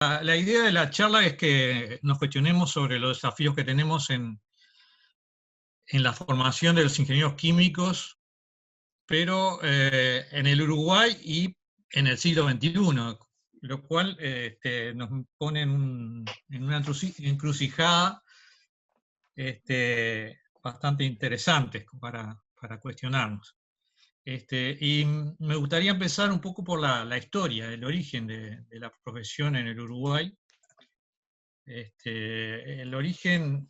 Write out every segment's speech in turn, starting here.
La idea de la charla es que nos cuestionemos sobre los desafíos que tenemos en la formación de los ingenieros químicos, pero en el Uruguay y en el siglo XXI, lo cual nos pone en una encrucijada bastante interesante para cuestionarnos. Y me gustaría empezar un poco por la historia, el origen de la profesión en el Uruguay. El origen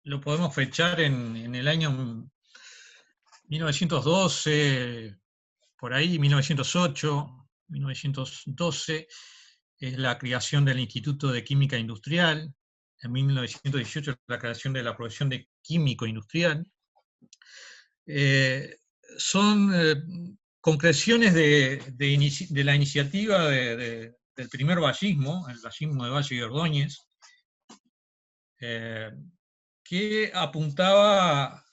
lo podemos fechar en el año 1912, por ahí, 1908, 1912, es la creación del Instituto de Química Industrial, en 1918 la creación de la profesión de químico industrial. Son concreciones de la iniciativa del primer vallismo, el vallismo de Valle y Ordóñez, que apuntaba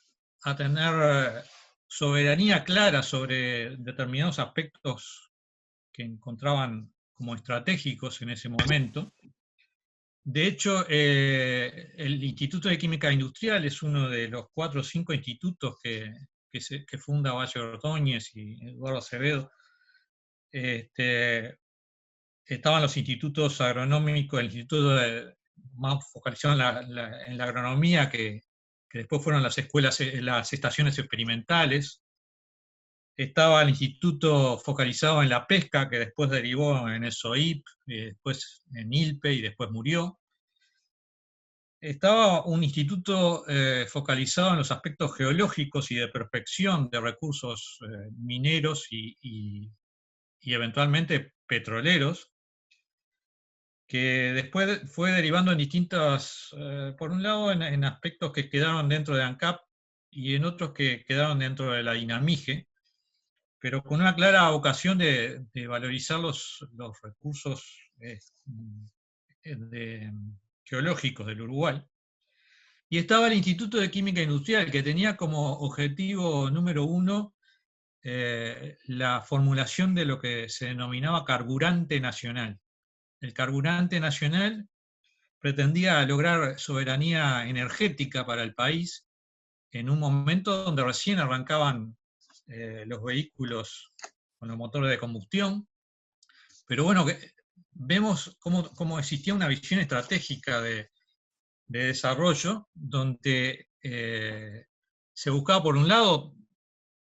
a tener soberanía clara sobre determinados aspectos que encontraban como estratégicos en ese momento. De hecho, el Instituto de Química Industrial es uno de los 4 o 5 institutos que funda Valle Ordóñez y Eduardo Acevedo. Estaban los institutos agronómicos, el instituto más focalizado en la agronomía, que después fueron las escuelas, las estaciones experimentales. Estaba el instituto focalizado en la pesca, que después derivó en el SOIP, después en ILPE y después murió. Estaba un instituto focalizado en los aspectos geológicos y de prospección de recursos mineros y eventualmente petroleros, que después fue derivando en distintas, por un lado en aspectos que quedaron dentro de ANCAP y en otros que quedaron dentro de la DINAMIGE, pero con una clara vocación de valorizar los recursos de, geológicos del Uruguay. Y estaba el Instituto de Química Industrial, que tenía como objetivo número 1 la formulación de lo que se denominaba carburante nacional. El carburante nacional pretendía lograr soberanía energética para el país en un momento donde recién arrancaban los vehículos con los motores de combustión, pero bueno, vemos cómo existía una visión estratégica de desarrollo donde se buscaba, por un lado,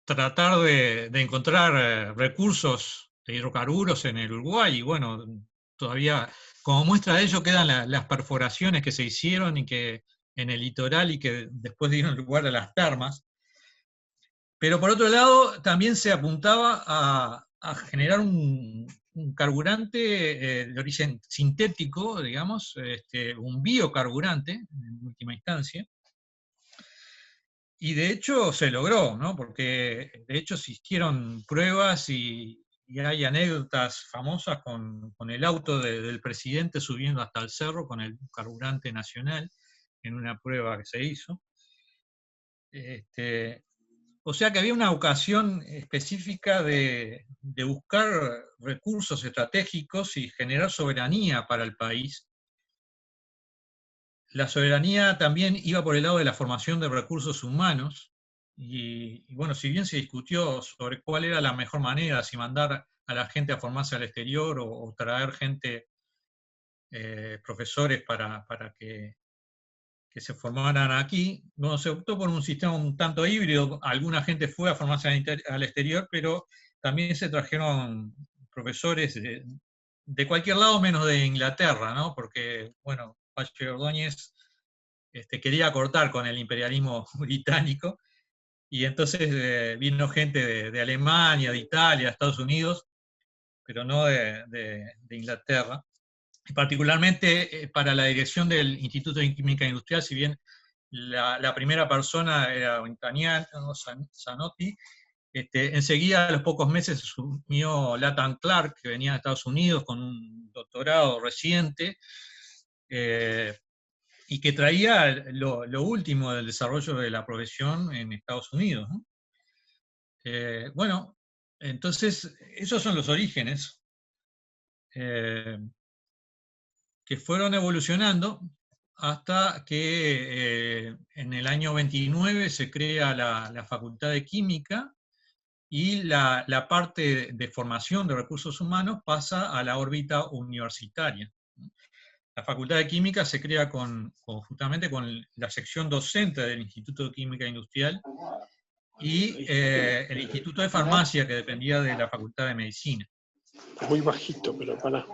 tratar de encontrar recursos de hidrocarburos en el Uruguay, y bueno, todavía como muestra de ello quedan las perforaciones que se hicieron y que en el litoral y que después dieron lugar a las termas. Pero por otro lado, también se apuntaba a generar un carburante de origen sintético, digamos, un biocarburante, en última instancia. Y de hecho se logró, ¿no? Porque de hecho existieron pruebas y hay anécdotas famosas con el auto del presidente subiendo hasta el cerro con el carburante nacional en una prueba que se hizo. O sea que había una ocasión específica de buscar recursos estratégicos y generar soberanía para el país. La soberanía también iba por el lado de la formación de recursos humanos, y bueno, si bien se discutió sobre cuál era la mejor manera, si mandar a la gente a formarse al exterior o traer gente, profesores para que se formaran aquí, bueno, se optó por un sistema un tanto híbrido. Alguna gente fue a formarse al exterior, pero también se trajeron profesores de cualquier lado menos de Inglaterra, ¿no? Porque, bueno, Valle Ordóñez quería cortar con el imperialismo británico, y entonces vino gente de Alemania, de Italia, de Estados Unidos, pero no de Inglaterra. Y particularmente para la dirección del Instituto de Química Industrial, si bien la primera persona era un italiano, Zanotti, enseguida a los pocos meses asumió Lathan Clark, que venía de Estados Unidos con un doctorado reciente, y que traía lo último del desarrollo de la profesión en Estados Unidos, ¿no? Bueno, entonces, esos son los orígenes. que fueron evolucionando hasta que en el año 29 se crea la Facultad de Química, y la parte de formación de recursos humanos pasa a la órbita universitaria. La Facultad de Química se crea justamente con la sección docente del Instituto de Química Industrial y el Instituto de Farmacia, que dependía de la Facultad de Medicina. Muy bajito, pero para.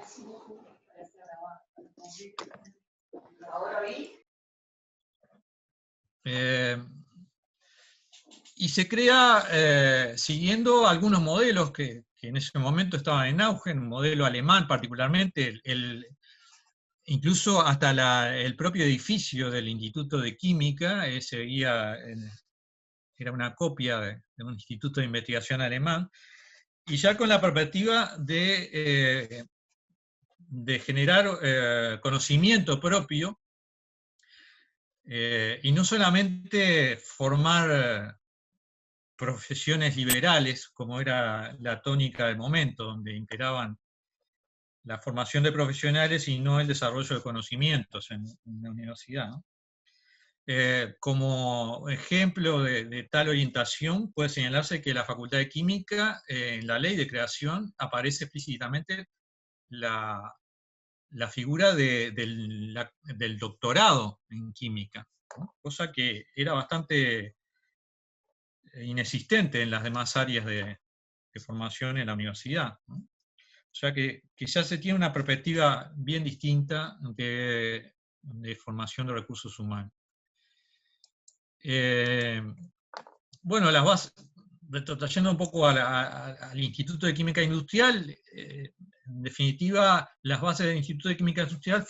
Y se crea siguiendo algunos modelos que en ese momento estaban en auge, un modelo alemán particularmente, incluso hasta el propio edificio del Instituto de Química era una copia de un instituto de investigación alemán, y ya con la perspectiva de generar conocimiento propio, y no solamente formar profesiones liberales, como era la tónica del momento, donde imperaban la formación de profesionales y no el desarrollo de conocimientos en la universidad, ¿no? Como ejemplo de tal orientación, puede señalarse que la Facultad de Química, en la ley de creación, aparece explícitamente la figura del doctorado en química, ¿no? Cosa que era bastante inexistente en las demás áreas de formación en la universidad, ¿no? O sea que ya se tiene una perspectiva bien distinta de formación de recursos humanos. Bueno, las bases, retrotrayendo un poco al Instituto de Química Industrial, en definitiva, las bases del Instituto de Química Industrial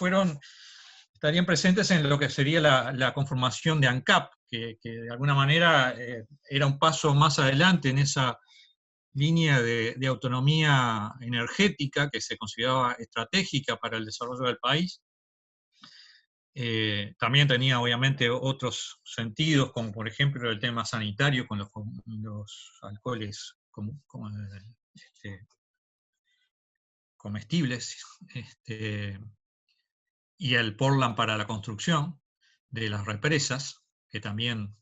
estarían presentes en lo que sería la conformación de ANCAP, que de alguna manera era un paso más adelante en esa línea de autonomía energética que se consideraba estratégica para el desarrollo del país. También tenía obviamente otros sentidos, como por ejemplo el tema sanitario con los alcoholes comestibles, y el Portland para la construcción de las represas, que también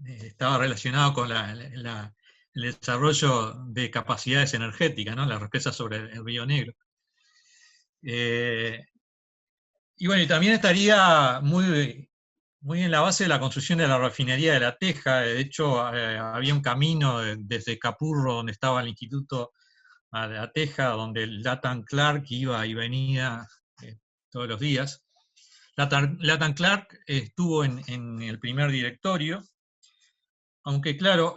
estaba relacionado con el desarrollo de capacidades energéticas, ¿no? Las represas sobre el Río Negro. Y bueno, y también estaría muy en la base de la construcción de la refinería de La Teja. De hecho, había un camino desde Capurro, donde estaba el instituto, a La Teja, donde el Lathan Clark iba y venía todos los días. Lathan Clark estuvo en el primer directorio, aunque claro,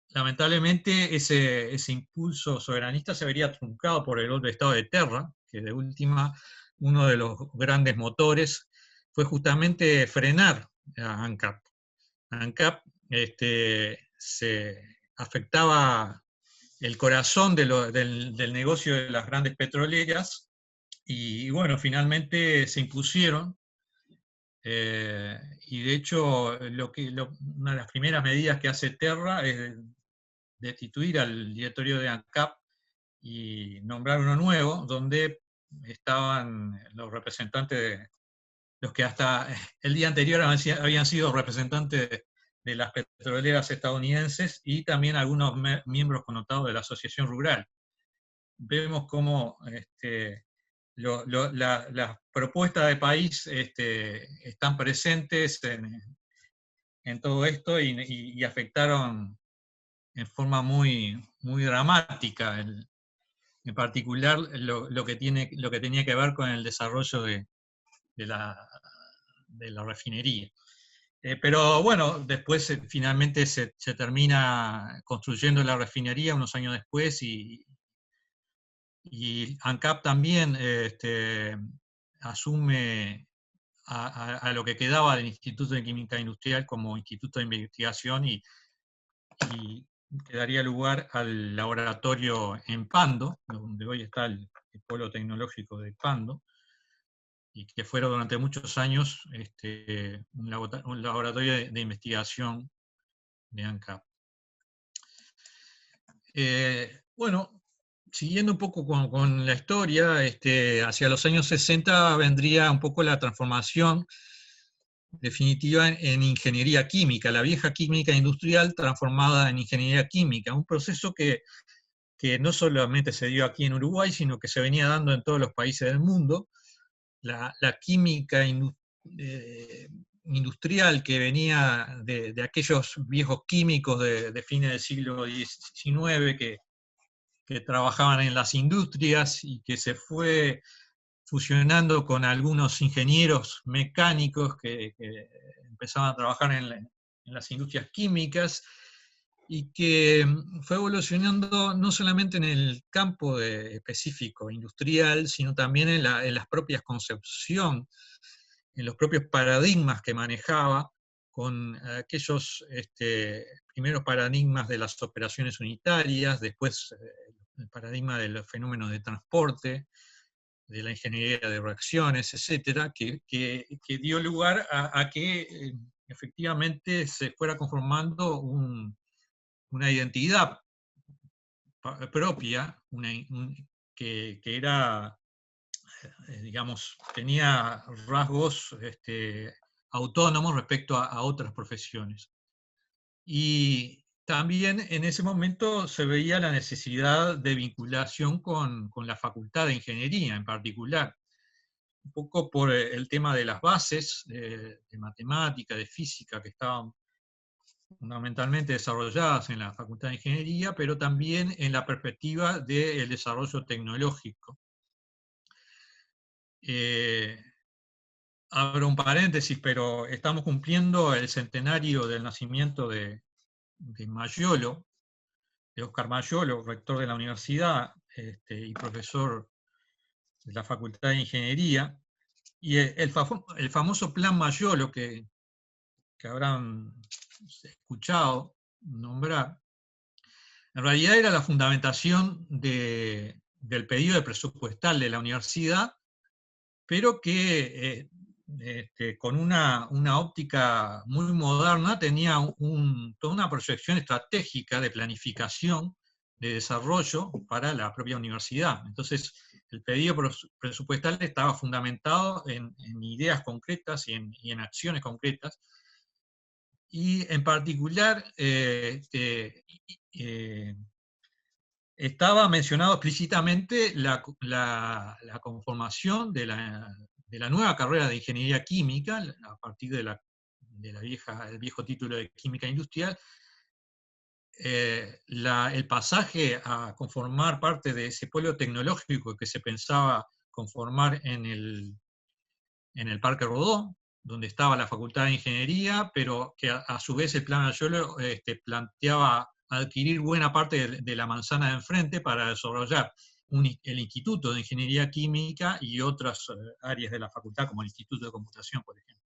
lamentablemente ese impulso soberanista se vería truncado por el golpe de Estado de Terra, que de última, uno de los grandes motores fue justamente frenar a ANCAP. ANCAP se afectaba el corazón del negocio de las grandes petroleras, y bueno, finalmente se impusieron. Y de hecho, una de las primeras medidas que hace Terra es destituir al directorio de ANCAP y nombrar uno nuevo, donde estaban los representantes, los que hasta el día anterior habían sido representantes de las petroleras estadounidenses, y también algunos miembros connotados de la Asociación Rural. Vemos cómo las propuestas de país están presentes en todo esto, y afectaron en forma muy dramática, en particular lo que tenía que ver con el desarrollo de la refinería. Pero bueno, después finalmente se termina construyendo la refinería unos años después, y ANCAP también asume a lo que quedaba del Instituto de Química Industrial como instituto de investigación, y que daría lugar al laboratorio en Pando, donde hoy está el polo tecnológico de Pando, y que fuera durante muchos años un laboratorio de investigación de ANCAP. Bueno, siguiendo un poco con la historia, hacia los años 60 vendría un poco la transformación definitiva en ingeniería química, la vieja química industrial transformada en ingeniería química, un proceso que no solamente se dio aquí en Uruguay, sino que se venía dando en todos los países del mundo. La química industrial que venía de aquellos viejos químicos de fines del siglo XIX que trabajaban en las industrias y que se fue fusionando con algunos ingenieros mecánicos que empezaban a trabajar en las industrias químicas y que fue evolucionando no solamente en el campo específico industrial, sino también en las propias concepción, en los propios paradigmas que manejaba, con aquellos primeros paradigmas de las operaciones unitarias, después el paradigma de los fenómenos de transporte, de la ingeniería de reacciones, etcétera, que dio lugar a que efectivamente se fuera conformando una identidad propia, que era, digamos, tenía rasgos autónomos respecto a otras profesiones. Y también en ese momento se veía la necesidad de vinculación con la Facultad de Ingeniería en particular, un poco por el tema de las bases de matemática, de física, que estaban fundamentalmente desarrolladas en la Facultad de Ingeniería, pero también en la perspectiva del desarrollo tecnológico. Abro un paréntesis, pero estamos cumpliendo el centenario del nacimiento de Mayolo, de Oscar Mayolo, rector de la universidad y profesor de la Facultad de Ingeniería, y el famoso Plan Mayolo que habrán escuchado nombrar, en realidad era la fundamentación del pedido de presupuestal de la universidad, pero que con una óptica muy moderna tenía toda una proyección estratégica de planificación, de desarrollo para la propia universidad. Entonces, el pedido presupuestal estaba fundamentado en ideas concretas y en acciones concretas, y en particular estaba mencionado explícitamente la conformación de la nueva carrera de ingeniería química, a partir del viejo título de química industrial, el pasaje a conformar parte de ese polo tecnológico que se pensaba conformar en el Parque Rodó, donde estaba la Facultad de Ingeniería, pero que a su vez el Plan Mayolo planteaba adquirir buena parte de la manzana de enfrente para desarrollar el Instituto de Ingeniería Química y otras áreas de la facultad, como el Instituto de Computación, por ejemplo.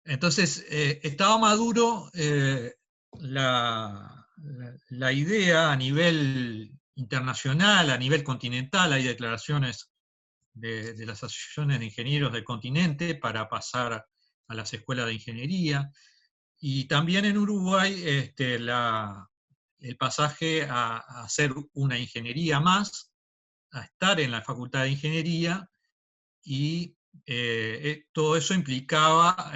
Entonces, estaba maduro la idea a nivel internacional, a nivel continental. Hay declaraciones de las asociaciones de ingenieros del continente para pasar a las escuelas de ingeniería, y también en Uruguay el pasaje a hacer una ingeniería más, a estar en la Facultad de Ingeniería, y todo eso implicaba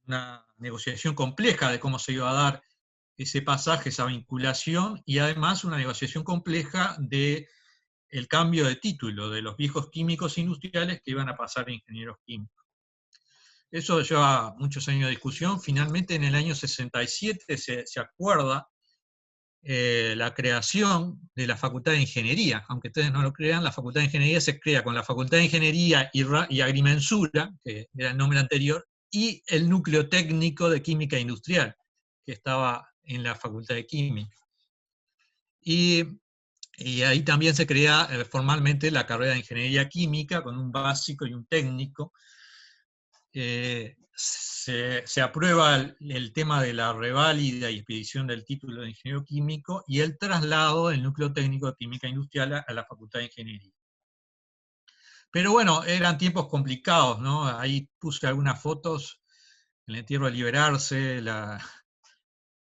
una negociación compleja de cómo se iba a dar ese pasaje, esa vinculación, y además una negociación compleja de el cambio de título de los viejos químicos industriales que iban a pasar a ingenieros químicos. Eso lleva muchos años de discusión. Finalmente, en el año 67 se acuerda la creación de la Facultad de Ingeniería. Aunque ustedes no lo crean, la Facultad de Ingeniería se crea con la Facultad de Ingeniería y Agrimensura, que era el nombre anterior, y el Núcleo Técnico de Química Industrial, que estaba en la Facultad de Química. Y ahí también se crea formalmente la carrera de Ingeniería Química, con un básico y un técnico. Se aprueba el tema de la reválida y expedición del título de ingeniero químico y el traslado del núcleo técnico de química industrial a la Facultad de Ingeniería. Pero bueno, eran tiempos complicados, ¿no? Ahí puse algunas fotos, el entierro de Liberarse,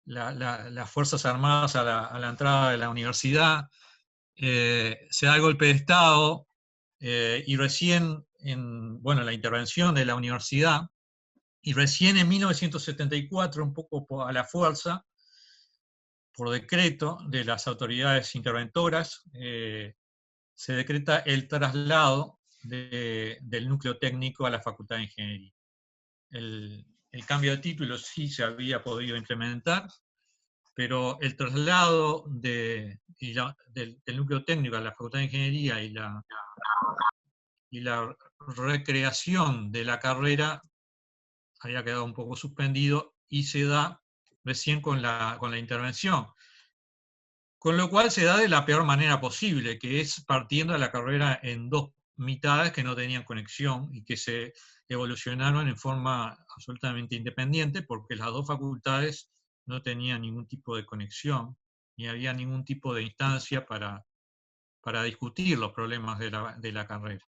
las Fuerzas Armadas a la entrada de la universidad, se da el golpe de Estado, y recién, la intervención de la universidad, y recién en 1974, un poco a la fuerza, por decreto de las autoridades interventoras, se decreta el traslado del núcleo técnico a la Facultad de Ingeniería. El cambio de título sí se había podido implementar, pero el traslado del núcleo técnico a la Facultad de Ingeniería y la recreación de la carrera había quedado un poco suspendido y se da recién con la intervención. Con lo cual se da de la peor manera posible, que es partiendo de la carrera en dos mitades que no tenían conexión y que se evolucionaron en forma absolutamente independiente, porque las dos facultades no tenían ningún tipo de conexión, ni había ningún tipo de instancia para discutir los problemas de la carrera.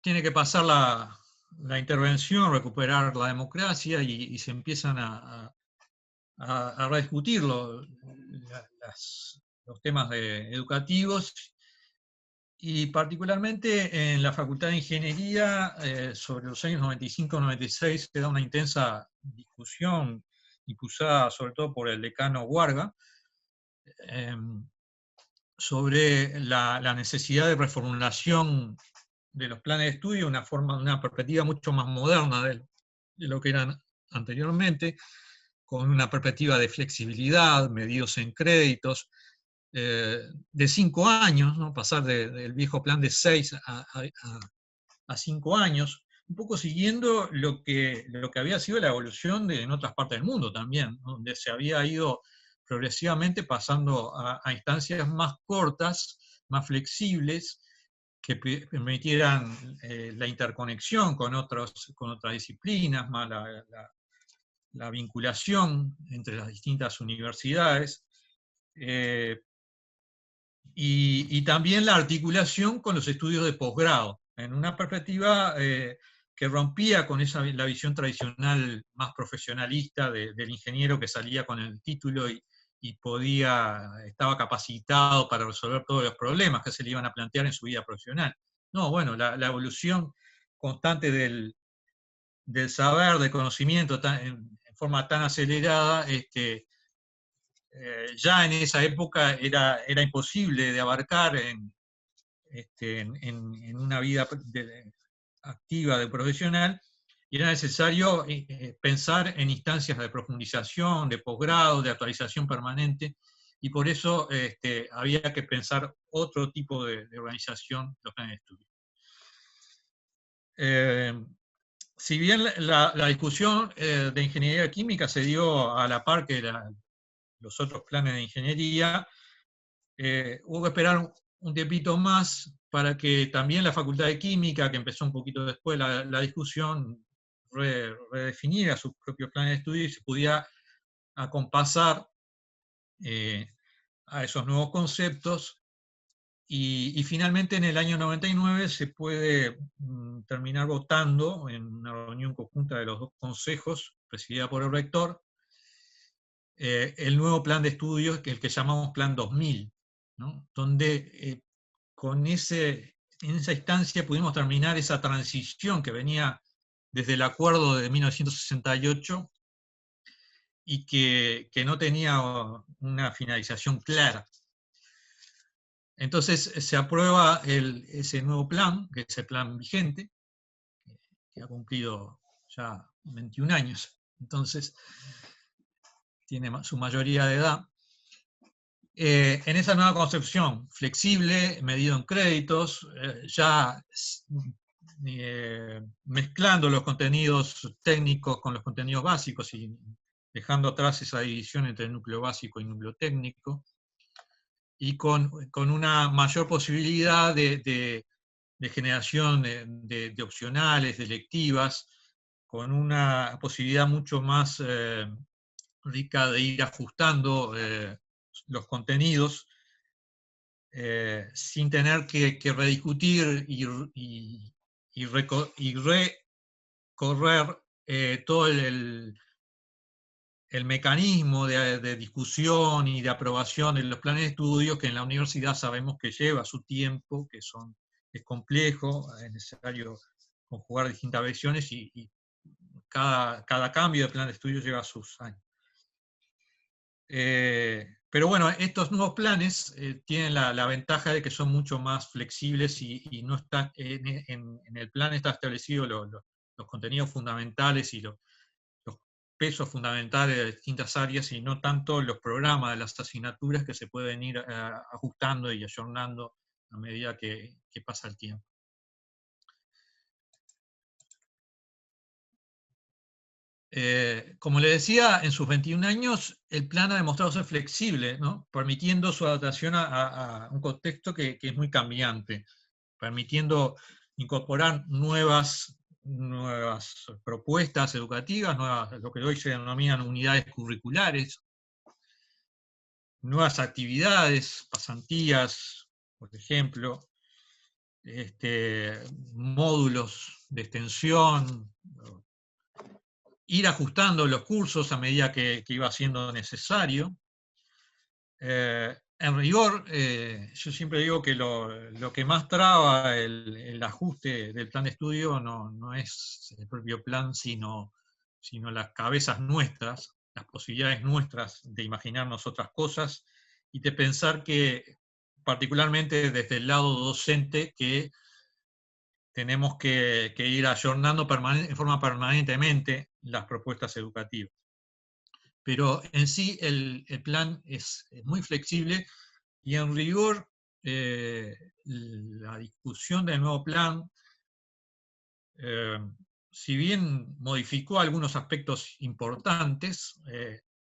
Tiene que pasar la intervención, recuperar la democracia y se empiezan a rediscutir los temas educativos, y particularmente en la Facultad de Ingeniería, sobre los años 95-96 se da una intensa discusión, impulsada sobre todo por el decano Warga, sobre la necesidad de reformulación de los planes de estudio, una perspectiva mucho más moderna de lo que eran anteriormente, con una perspectiva de flexibilidad, medidos en créditos, de 5 años, ¿no? Pasar del viejo plan de 6 a 5 años, un poco siguiendo lo que había sido la evolución en otras partes del mundo también, ¿no? Donde se había ido progresivamente pasando a instancias más cortas, más flexibles, que permitieran la interconexión con otras disciplinas, más la vinculación entre las distintas universidades, y también la articulación con los estudios de posgrado, en una perspectiva que rompía con la visión tradicional más profesionalista del ingeniero que salía con el título y estaba capacitado para resolver todos los problemas que se le iban a plantear en su vida profesional. No, la evolución constante del saber, del conocimiento en forma tan acelerada, ya en esa época era imposible de abarcar en una vida activa de profesional, y era necesario pensar en instancias de profundización, de posgrado, de actualización permanente, y por eso había que pensar otro tipo de organización de los planes de estudio. Si bien la discusión de ingeniería química se dio a la par que los otros planes de ingeniería, hubo que esperar un tiempito más para que también la Facultad de Química, que empezó un poquito después la discusión, redefiniera sus propios planes de estudio y se pudiera acompasar a esos nuevos conceptos. Y finalmente en el año 99 se puede terminar votando en una reunión conjunta de los dos consejos, presidida por el rector, el nuevo plan de estudios, el que llamamos Plan 2000, ¿no? Donde en esa instancia pudimos terminar esa transición que venía desde el acuerdo de 1968 y que no tenía una finalización clara. Entonces se aprueba ese nuevo plan, que es el plan vigente, que ha cumplido ya 21 años, entonces tiene su mayoría de edad. En esa nueva concepción, flexible, medido en créditos, ya mezclando los contenidos técnicos con los contenidos básicos y dejando atrás esa división entre núcleo básico y núcleo técnico, y con una mayor posibilidad de generación de opcionales, de electivas, con una posibilidad mucho más rica de ir ajustando los contenidos, sin tener que rediscutir y recorrer todo el mecanismo de discusión y de aprobación de los planes de estudio, que en la universidad sabemos que lleva su tiempo, es complejo, es necesario conjugar distintas versiones y cada cambio de plan de estudio lleva sus años. Pero bueno, estos nuevos planes tienen la ventaja de que son mucho más flexibles y no está, en el plan está establecido los contenidos fundamentales y los pesos fundamentales de distintas áreas y no tanto los programas de las asignaturas que se pueden ir ajustando y ayornando a medida que pasa el tiempo. Como le decía, en sus 21 años el plan ha demostrado ser flexible, ¿no? Permitiendo su adaptación a un contexto que es muy cambiante, permitiendo incorporar nuevas propuestas educativas, lo que hoy se denominan unidades curriculares, nuevas actividades, pasantías, por ejemplo, módulos de extensión, ir ajustando los cursos a medida que iba siendo necesario. En rigor, yo siempre digo que lo que más traba el ajuste del plan de estudio no es el propio plan, sino las cabezas nuestras, las posibilidades nuestras de imaginarnos otras cosas y de pensar que, particularmente desde el lado docente, que tenemos que ir ayornando en forma permanentemente las propuestas educativas. Pero en sí el plan es muy flexible y en rigor la discusión del nuevo plan, si bien modificó algunos aspectos importantes,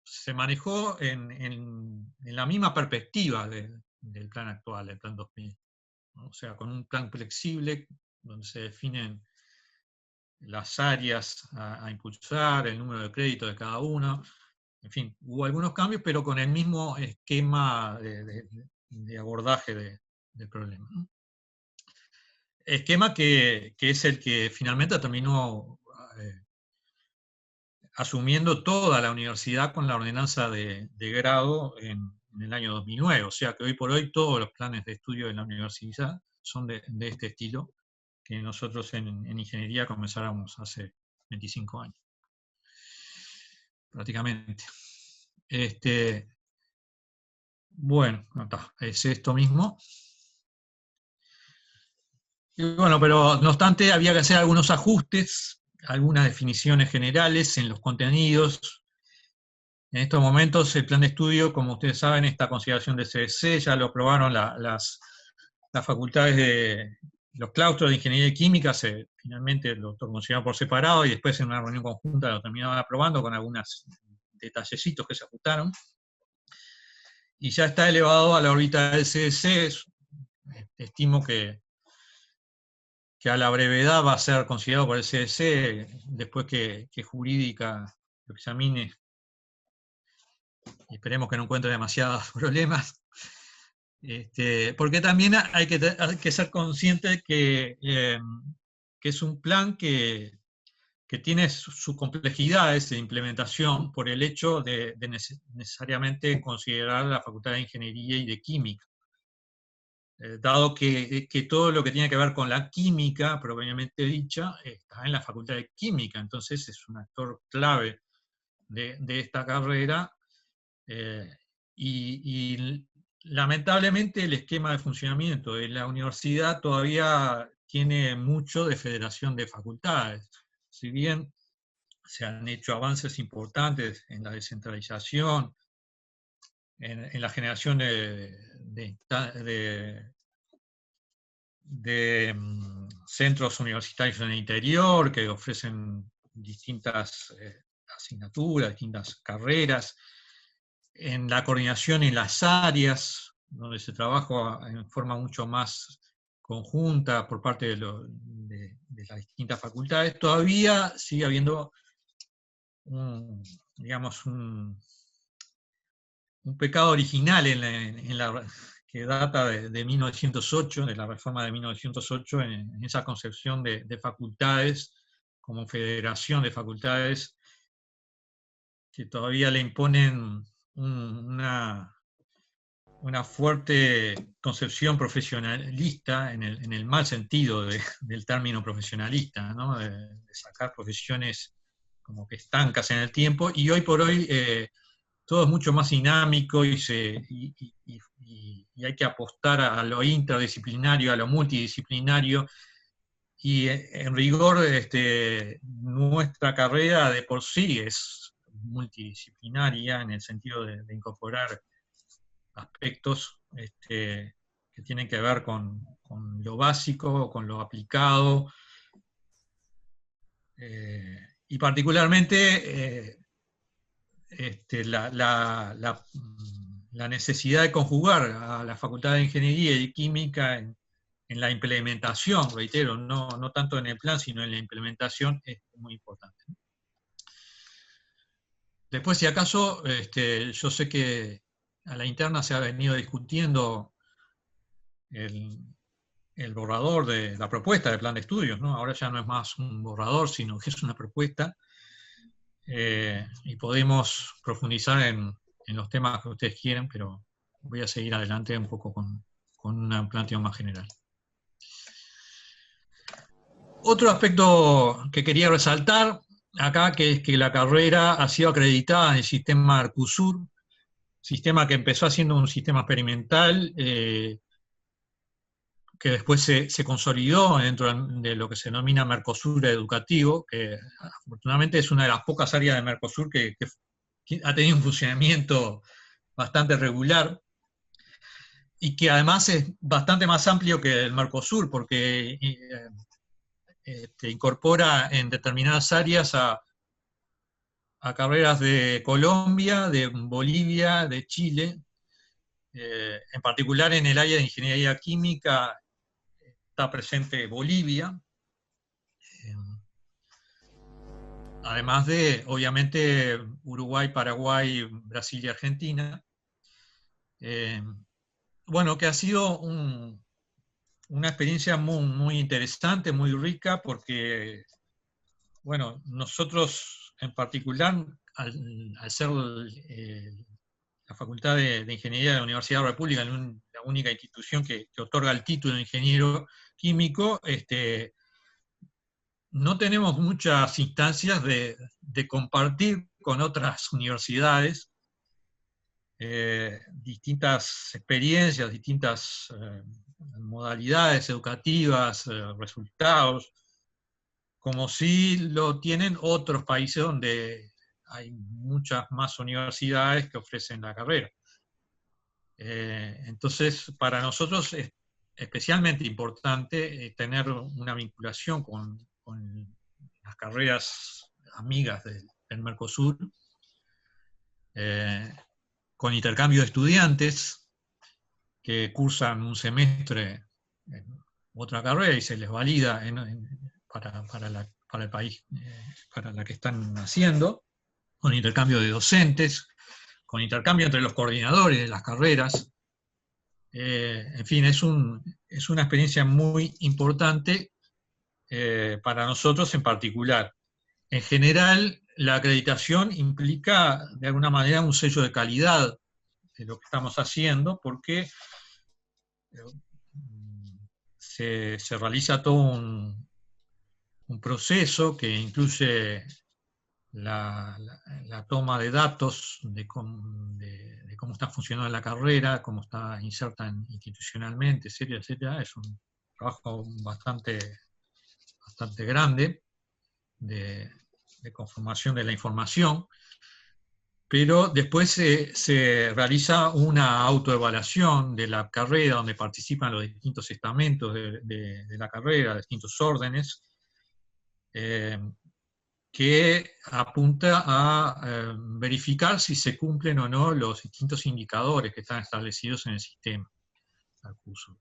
se manejó en la misma perspectiva del plan actual, del plan 2000, ¿no? O sea, con un plan flexible donde se definen las áreas a impulsar, el número de crédito de cada uno. En fin, hubo algunos cambios, pero con el mismo esquema de abordaje del problema, ¿no? Esquema que es el que finalmente terminó asumiendo toda la universidad con la ordenanza de grado en el año 2009. O sea que hoy por hoy todos los planes de estudio de la universidad son de este estilo, que nosotros en ingeniería comenzáramos hace 25 años, prácticamente. Bueno, es esto mismo. Y bueno, pero no obstante había que hacer algunos ajustes, algunas definiciones generales en los contenidos. En estos momentos el plan de estudio, como ustedes saben, está a consideración de CDC, ya lo aprobaron las facultades de los claustros de ingeniería y química, finalmente lo consideraron por separado y después en una reunión conjunta lo terminaron aprobando con algunos detallecitos que se ajustaron. Y ya está elevado a la órbita del CDC, estimo que a la brevedad va a ser considerado por el CDC, después que Jurídica lo examine, y esperemos que no encuentre demasiados problemas, porque también hay que ser consciente que es un plan que tiene sus complejidades de implementación por el hecho de necesariamente considerar la Facultad de Ingeniería y de Química. Dado que todo lo que tiene que ver con la química, propiamente dicha, está en la Facultad de Química, entonces es un actor clave de esta carrera, y lamentablemente el esquema de funcionamiento de la universidad todavía tiene mucho de federación de facultades. Si bien se han hecho avances importantes en la descentralización, en la generación de centros universitarios en el interior que ofrecen distintas asignaturas, distintas carreras, en la coordinación en las áreas, donde se trabaja en forma mucho más conjunta por parte de las distintas facultades, todavía sigue habiendo digamos, un pecado original que data de 1908, de la reforma de 1908, en esa concepción de facultades como federación de facultades, que todavía le imponen una fuerte concepción profesionalista, en el mal sentido del término profesionalista, ¿no? De sacar profesiones como que estancas en el tiempo, y hoy por hoy todo es mucho más dinámico y hay que apostar a lo interdisciplinario, a lo multidisciplinario, y en rigor nuestra carrera de por sí es multidisciplinaria en el sentido de incorporar aspectos que tienen que ver con lo básico, con lo aplicado, y particularmente la necesidad de conjugar a la Facultad de Ingeniería y Química en la implementación, reitero, no tanto en el plan, sino en la implementación, es muy importante. Después, si acaso, yo sé que a la interna se ha venido discutiendo el borrador de la propuesta de plan de estudios, ¿no? Ahora ya no es más un borrador, sino que es una propuesta, y podemos profundizar en los temas que ustedes quieren, pero voy a seguir adelante un poco con un planteo más general. Otro aspecto que quería resaltar acá, que es que la carrera ha sido acreditada en el sistema Arcusur, sistema que empezó siendo un sistema experimental, que después se consolidó dentro de lo que se denomina Mercosur educativo, que afortunadamente es una de las pocas áreas de Mercosur que ha tenido un funcionamiento bastante regular, y que además es bastante más amplio que el Mercosur, porque incorpora en determinadas áreas a carreras de Colombia, de Bolivia, de Chile. En particular en el área de ingeniería química está presente Bolivia, además de, obviamente, Uruguay, Paraguay, Brasil y Argentina. Bueno, que ha sido una experiencia muy, muy interesante, muy rica, porque, bueno, nosotros en particular, al ser la Facultad de Ingeniería de la Universidad de la República, la única institución que otorga el título de ingeniero químico, no tenemos muchas instancias de compartir con otras universidades distintas experiencias, distintas modalidades educativas, resultados, como si lo tienen otros países donde hay muchas más universidades que ofrecen la carrera. Entonces, para nosotros es especialmente importante tener una vinculación con las carreras amigas del Mercosur, con intercambio de estudiantes que cursan un semestre en otra carrera y se les valida para el país para la que están haciendo, con intercambio de docentes, con intercambio entre los coordinadores de las carreras. En fin, es una experiencia muy importante para nosotros en particular. En general, la acreditación implica de alguna manera un sello de calidad de lo que estamos haciendo, porque se realiza todo un proceso que incluye la toma de datos de cómo está funcionando la carrera, cómo está inserta institucionalmente, etcétera, etcétera. Es un trabajo bastante grande de conformación de la información, pero después se realiza una autoevaluación de la carrera, donde participan los distintos estamentos de la carrera, distintos órdenes, que apunta a verificar si se cumplen o no los distintos indicadores que están establecidos en el sistema al curso.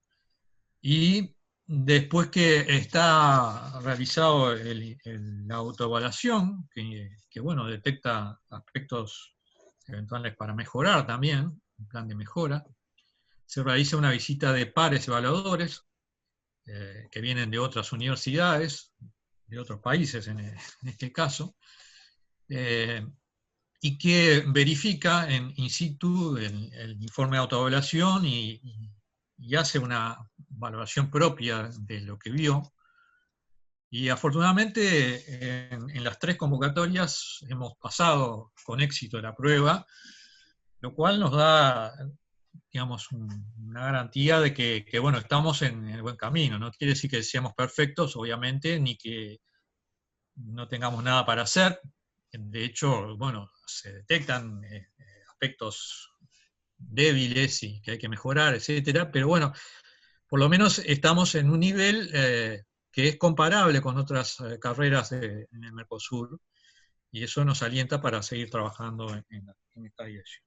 Y después que está realizado la autoevaluación, que bueno, detecta aspectos eventuales para mejorar también, un plan de mejora, se realiza una visita de pares evaluadores que vienen de otras universidades, de otros países en este caso, y que verifica in situ el informe de autoevaluación y hace una valoración propia de lo que vio. Y afortunadamente en las 3 convocatorias hemos pasado con éxito la prueba, lo cual nos da, digamos, una garantía de que, bueno, estamos en el buen camino. No quiere decir que seamos perfectos, obviamente, ni que no tengamos nada para hacer. De hecho, bueno, se detectan aspectos débiles y que hay que mejorar, etcétera, pero bueno, por lo menos estamos en un nivel que es comparable con otras carreras en el Mercosur, y eso nos alienta para seguir trabajando en esta dirección.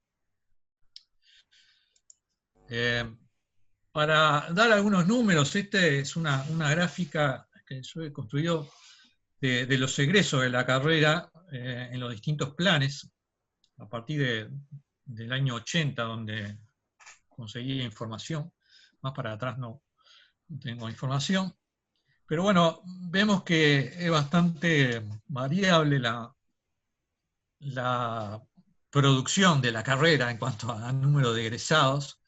Para dar algunos números, esta es una gráfica que yo he construido de los egresos de la carrera en los distintos planes, a partir del año 80, donde conseguí información. Más para atrás no tengo información. Pero bueno, vemos que es bastante variable la producción de la carrera en cuanto a número de egresados.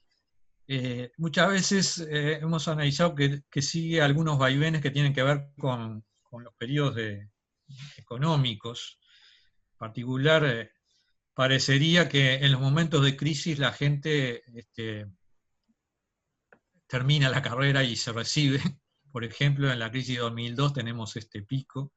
Muchas veces hemos analizado que sigue algunos vaivenes que tienen que ver con los periodos económicos. En particular, parecería que en los momentos de crisis la gente termina la carrera y se recibe. Por ejemplo, en la crisis de 2002 tenemos este pico.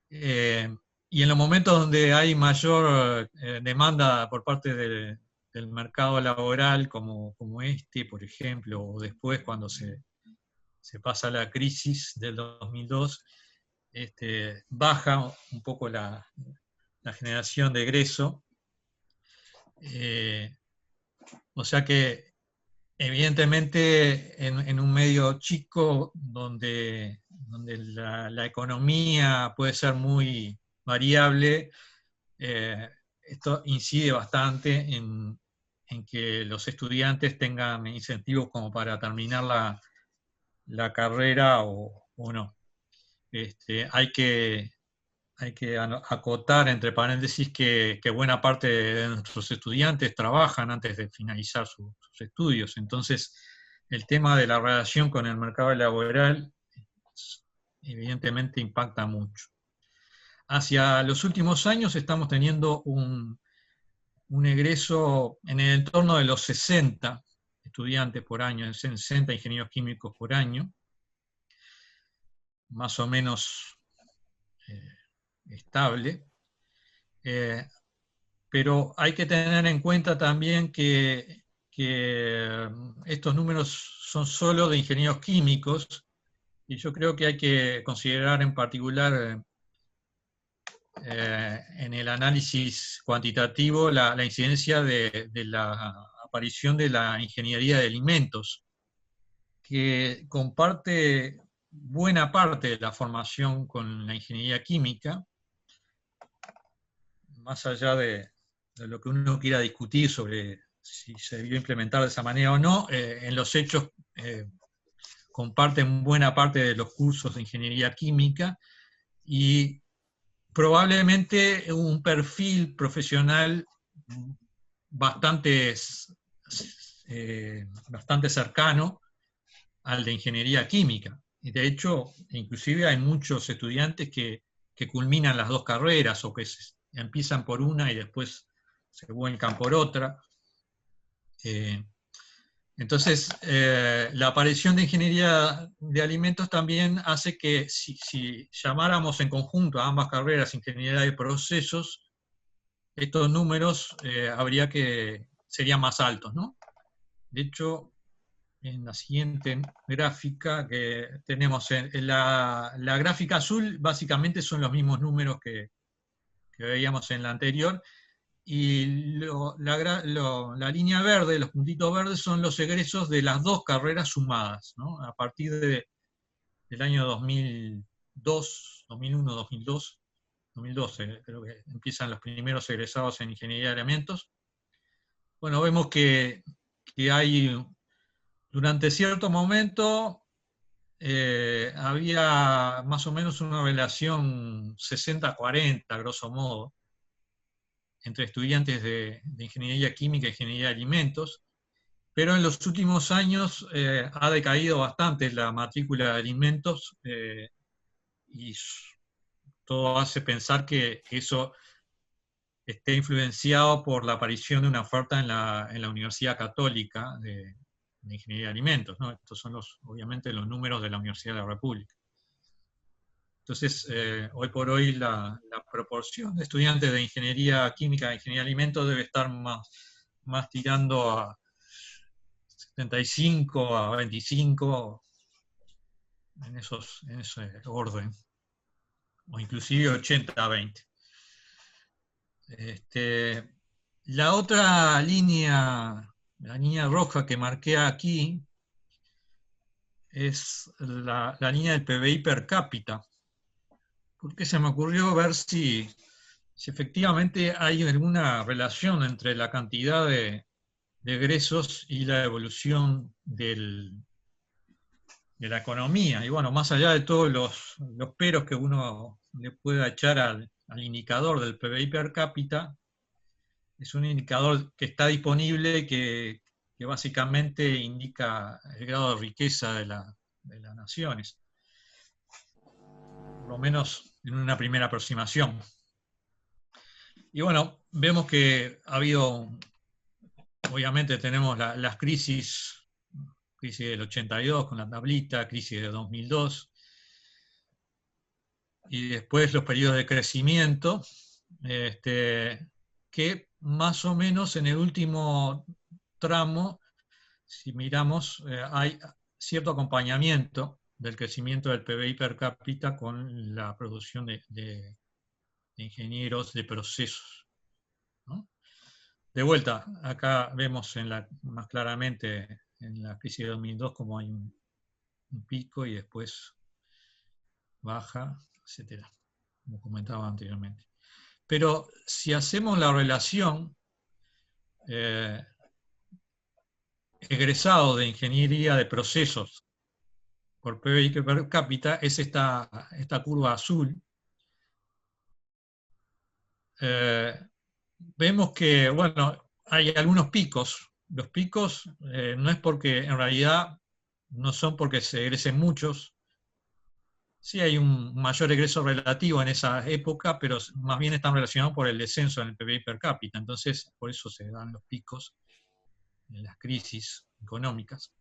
Y en los momentos donde hay mayor demanda por parte del mercado laboral, como este, por ejemplo, o después cuando se pasa la crisis del 2002, baja un poco la generación de egreso. O sea que, evidentemente, en un medio chico donde la economía puede ser muy variable, esto incide bastante en que los estudiantes tengan incentivos como para terminar la carrera o no. Hay que acotar entre paréntesis que buena parte de nuestros estudiantes trabajan antes de finalizar sus estudios. Entonces, el tema de la relación con el mercado laboral evidentemente impacta mucho. Hacia los últimos años estamos teniendo un egreso en el entorno de los 60 estudiantes por año, 60 ingenieros químicos por año, más o menos estable. Pero hay que tener en cuenta también que estos números son solo de ingenieros químicos, y yo creo que hay que considerar en particular en el análisis cuantitativo la incidencia de la aparición de la ingeniería de alimentos, que comparte buena parte de la formación con la ingeniería química, más allá de lo que uno quiera discutir sobre si se debió implementar de esa manera o no, en los hechos comparten buena parte de los cursos de ingeniería química y probablemente un perfil profesional bastante cercano al de ingeniería química. Y de hecho, inclusive hay muchos estudiantes que culminan las 2 carreras o que empiezan por una y después se vuelcan por otra. Entonces, la aparición de ingeniería de alimentos también hace que si llamáramos en conjunto a ambas carreras ingeniería de procesos, estos números serían más altos, ¿no? De hecho, en la siguiente gráfica que tenemos, en la gráfica azul básicamente son los mismos números que veíamos en la anterior, y la línea verde, los puntitos verdes, son los egresos de las 2 carreras sumadas, ¿no? A partir del año 2002, 2001, 2002, 2012, creo que empiezan los primeros egresados en ingeniería de alimentos. Bueno, vemos que hay, durante cierto momento, había más o menos una relación 60-40, grosso modo, entre estudiantes de ingeniería química e ingeniería de alimentos, pero en los últimos años ha decaído bastante la matrícula de alimentos y todo hace pensar que eso esté influenciado por la aparición de una oferta en la Universidad Católica de Ingeniería de Alimentos, ¿no? Estos son obviamente los números de la Universidad de la República. Entonces, hoy por hoy la proporción de estudiantes de Ingeniería Química e Ingeniería de Alimentos debe estar más tirando a 75 a 25, en ese orden, o inclusive 80 a 20. La otra línea, la línea roja que marqué aquí, es la línea del PBI per cápita, porque se me ocurrió ver si efectivamente hay alguna relación entre la cantidad de egresos y la evolución de la economía. Y bueno, más allá de todos los peros que uno le pueda echar al indicador del PBI per cápita, es un indicador que está disponible que básicamente indica el grado de riqueza de las naciones, por lo menos en una primera aproximación. Y bueno, vemos que ha habido, obviamente tenemos las crisis del 82 con la tablita, crisis de 2002, y después los periodos de crecimiento, que más o menos en el último tramo, si miramos, hay cierto acompañamiento del crecimiento del PBI per cápita con la producción de ingenieros de procesos, ¿no? De vuelta, acá vemos más claramente en la crisis de 2002 como hay un pico y después baja, etcétera, como comentaba anteriormente. Pero si hacemos la relación egresado de ingeniería de procesos por PBI per cápita, es esta curva azul. Vemos que, bueno, hay algunos picos. Los picos no es porque, en realidad, no son porque se egresen muchos. Sí hay un mayor egreso relativo en esa época, pero más bien están relacionados por el descenso en el PBI per cápita. Entonces, por eso se dan los picos en las crisis económicas.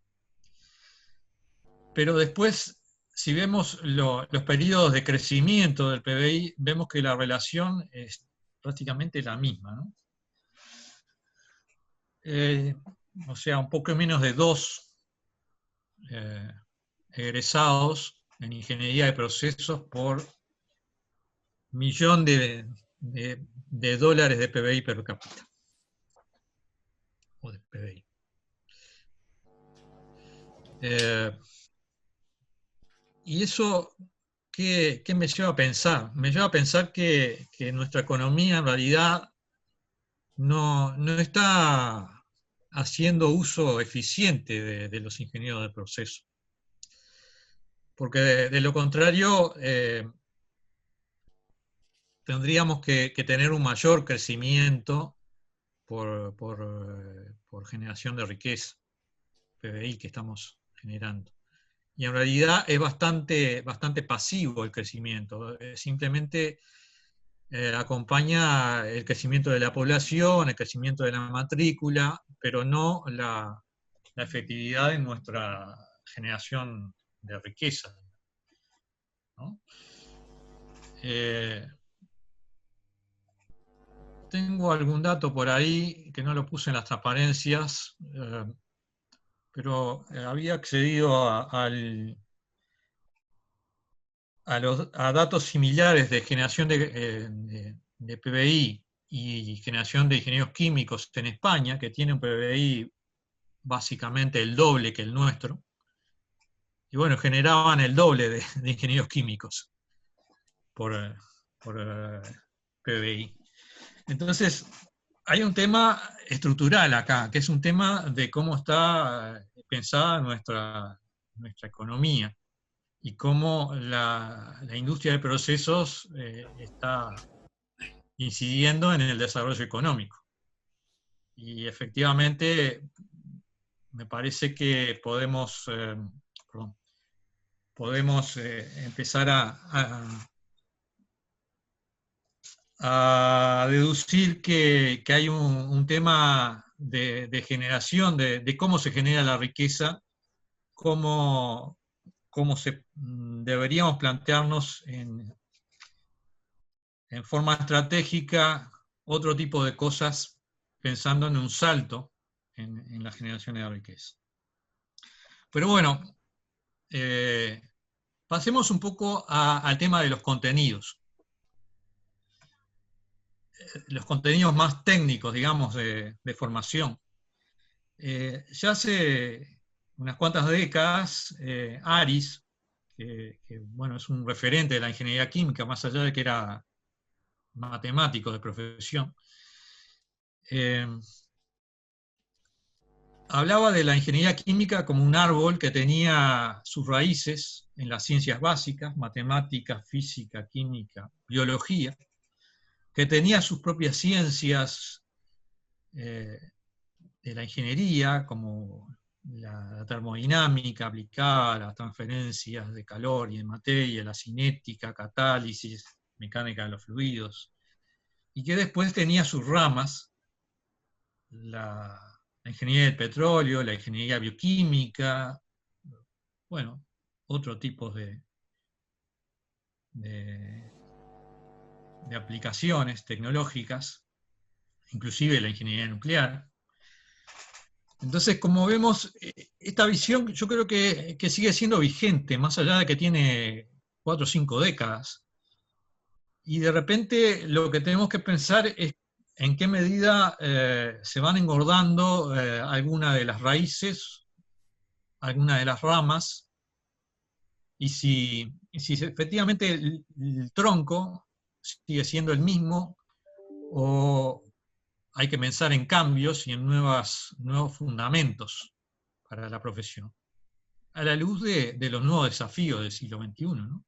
Pero después, si vemos los periodos de crecimiento del PBI, vemos que la relación es prácticamente la misma, ¿no? O sea, un poco menos de 2 egresados en ingeniería de procesos por millón de dólares de PBI per cápita. O de PBI. Y eso, ¿qué me lleva a pensar? Me lleva a pensar que nuestra economía en realidad no está haciendo uso eficiente de los ingenieros de proceso. Porque de lo contrario, tendríamos que tener un mayor crecimiento por generación de riqueza, PBI que estamos generando. Y en realidad es bastante pasivo el crecimiento. Simplemente acompaña el crecimiento de la población, el crecimiento de la matrícula, pero no la efectividad en nuestra generación de riqueza, ¿no? Tengo algún dato por ahí que no lo puse en las transparencias, pero había accedido a datos similares de generación de PBI y generación de ingenieros químicos en España, que tiene un PBI básicamente el doble que el nuestro. Y bueno, generaban el doble de ingenieros químicos por PBI. Entonces, hay un tema estructural acá, que es un tema de cómo está pensada nuestra economía y cómo la industria de procesos está incidiendo en el desarrollo económico. Y efectivamente, me parece que podemos empezar a deducir que hay un tema de generación, de cómo se genera la riqueza, cómo deberíamos plantearnos en forma estratégica otro tipo de cosas, pensando en un salto en la generación de riqueza. Pero bueno, pasemos un poco al tema de los contenidos. Los contenidos más técnicos, digamos, de formación. Ya hace unas cuantas décadas, Aris, bueno, es un referente de la ingeniería química, más allá de que era matemático de profesión, hablaba de la ingeniería química como un árbol que tenía sus raíces en las ciencias básicas, matemática, física, química, biología, que tenía sus propias ciencias de la ingeniería, como la termodinámica aplicada, las transferencias de calor y de materia, la cinética, catálisis, mecánica de los fluidos, y que después tenía sus ramas, la ingeniería del petróleo, la ingeniería bioquímica, bueno, otro tipo de aplicaciones tecnológicas, inclusive la ingeniería nuclear. Entonces, como vemos, esta visión yo creo que sigue siendo vigente, más allá de que tiene 4 o 5 décadas. Y de repente lo que tenemos que pensar es en qué medida se van engordando algunas de las raíces, algunas de las ramas, y si efectivamente el tronco sigue siendo el mismo, o hay que pensar en cambios y en nuevos fundamentos para la profesión, a la luz de los nuevos desafíos del siglo XXI, ¿no?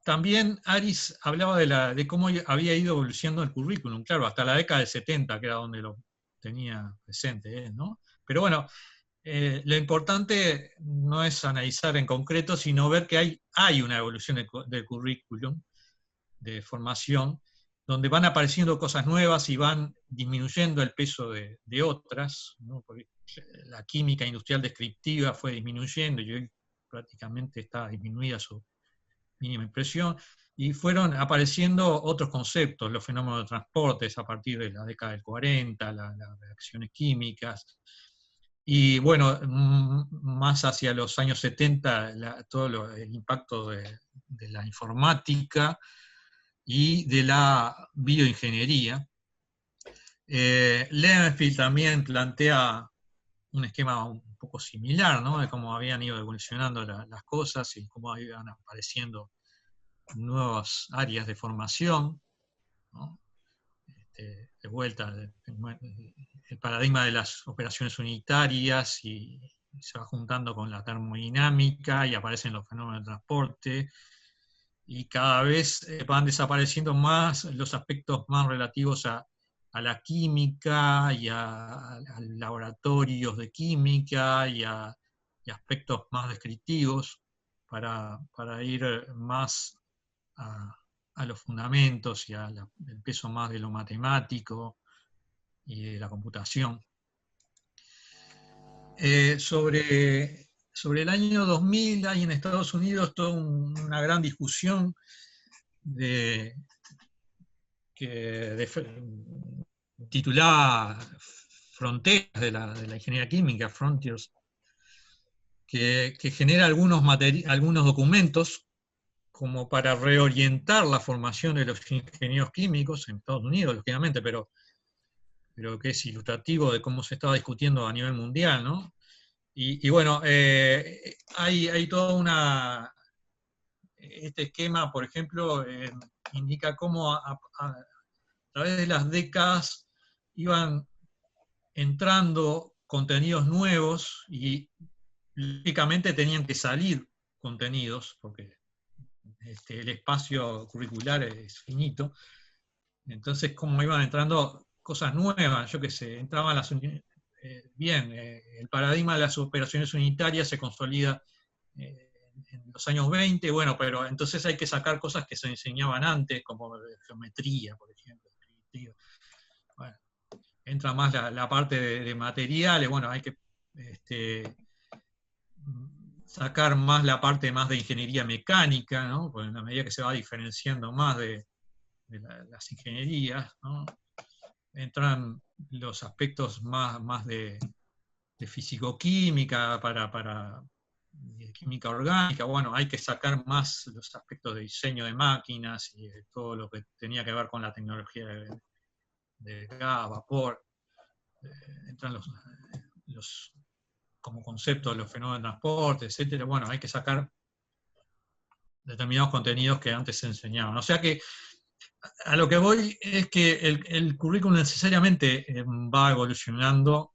También Aris hablaba de cómo había ido evolucionando el currículum, claro, hasta la década del 70, que era donde lo tenía presente, ¿no? Pero bueno, lo importante no es analizar en concreto, sino ver que hay una evolución del currículum de formación, donde van apareciendo cosas nuevas y van disminuyendo el peso de otras, ¿no? Porque la química industrial descriptiva fue disminuyendo y hoy prácticamente está disminuida su mínima impresión, y fueron apareciendo otros conceptos, los fenómenos de transportes a partir de la década del 40, las reacciones químicas, y bueno, más hacia los años 70, todo el impacto de la informática y de la bioingeniería. Levenfield también plantea un esquema un poco similar, ¿no? De cómo habían ido evolucionando las cosas y cómo iban apareciendo nuevas áreas de formación, ¿no? De vuelta, el paradigma de las operaciones unitarias y se va juntando con la termodinámica y aparecen los fenómenos de transporte, y cada vez van desapareciendo más los aspectos más relativos a la química y a laboratorios de química y aspectos más descriptivos para ir más a los fundamentos y al peso más de lo matemático y de la computación. Sobre el año 2000 hay en Estados Unidos toda una gran discusión titulada Fronteras de la Ingeniería Química, Frontiers, que genera algunos documentos como para reorientar la formación de los ingenieros químicos en Estados Unidos, lógicamente, pero que es ilustrativo de cómo se estaba discutiendo a nivel mundial, ¿no? Y bueno, hay toda este esquema, por ejemplo, indica cómo a través de las décadas iban entrando contenidos nuevos y lógicamente tenían que salir contenidos, porque el espacio curricular es finito. Entonces, como iban entrando cosas nuevas, yo qué sé, entraban el paradigma de las operaciones unitarias se consolida en los años 20, bueno, pero entonces hay que sacar cosas que se enseñaban antes, como geometría, por ejemplo. Bueno, entra más la parte de materiales, bueno, hay que sacar más la parte más de ingeniería mecánica, ¿no? Porque en la medida que se va diferenciando más de las ingenierías, ¿no? Entran los aspectos más de fisicoquímica, de química orgánica. Bueno, hay que sacar más los aspectos de diseño de máquinas y de todo lo que tenía que ver con la tecnología de gas, vapor. Entran los como concepto de los fenómenos de transporte, etcétera. Bueno, hay que sacar determinados contenidos que antes se enseñaban. O sea que a lo que voy es que el currículum necesariamente va evolucionando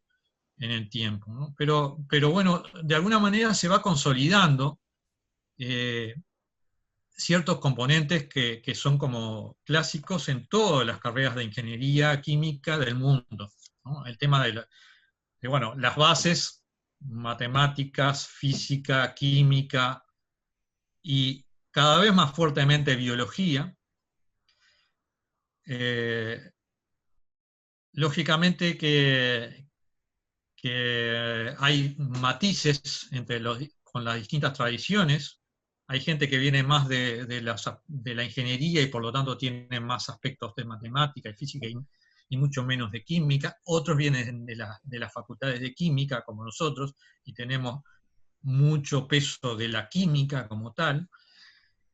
en el tiempo, ¿no? Pero bueno, de alguna manera se va consolidando ciertos componentes que son como clásicos en todas las carreras de ingeniería química del mundo, ¿no? El tema bueno, las bases, matemáticas, física, química y cada vez más fuertemente biología. Lógicamente que hay matices con las distintas tradiciones. Hay gente que viene más de la ingeniería y por lo tanto tiene más aspectos de matemática y física y mucho menos de química. Otros vienen de las facultades de química, como nosotros, y tenemos mucho peso de la química como tal.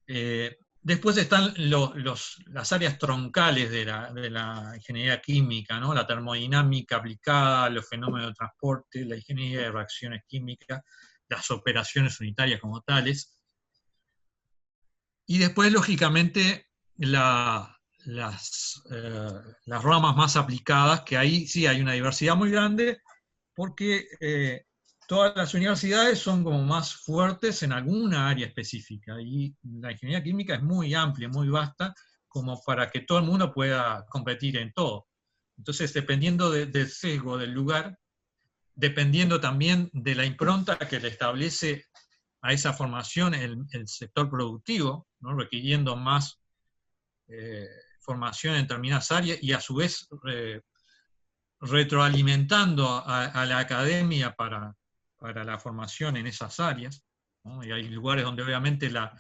Después están las áreas troncales de la ingeniería química, ¿no? La termodinámica aplicada, los fenómenos de transporte, la ingeniería de reacciones químicas, las operaciones unitarias como tales. Y después, lógicamente, las ramas más aplicadas, que ahí sí hay una diversidad muy grande, porque todas las universidades son como más fuertes en alguna área específica, y la ingeniería química es muy amplia, muy vasta, como para que todo el mundo pueda competir en todo. Entonces, dependiendo del sesgo del lugar, dependiendo también de la impronta que le establece a esa formación el sector productivo, ¿no? Requiriendo más formación en determinadas áreas y a su vez retroalimentando a la academia para la formación en esas áreas, ¿no? Y hay lugares donde obviamente la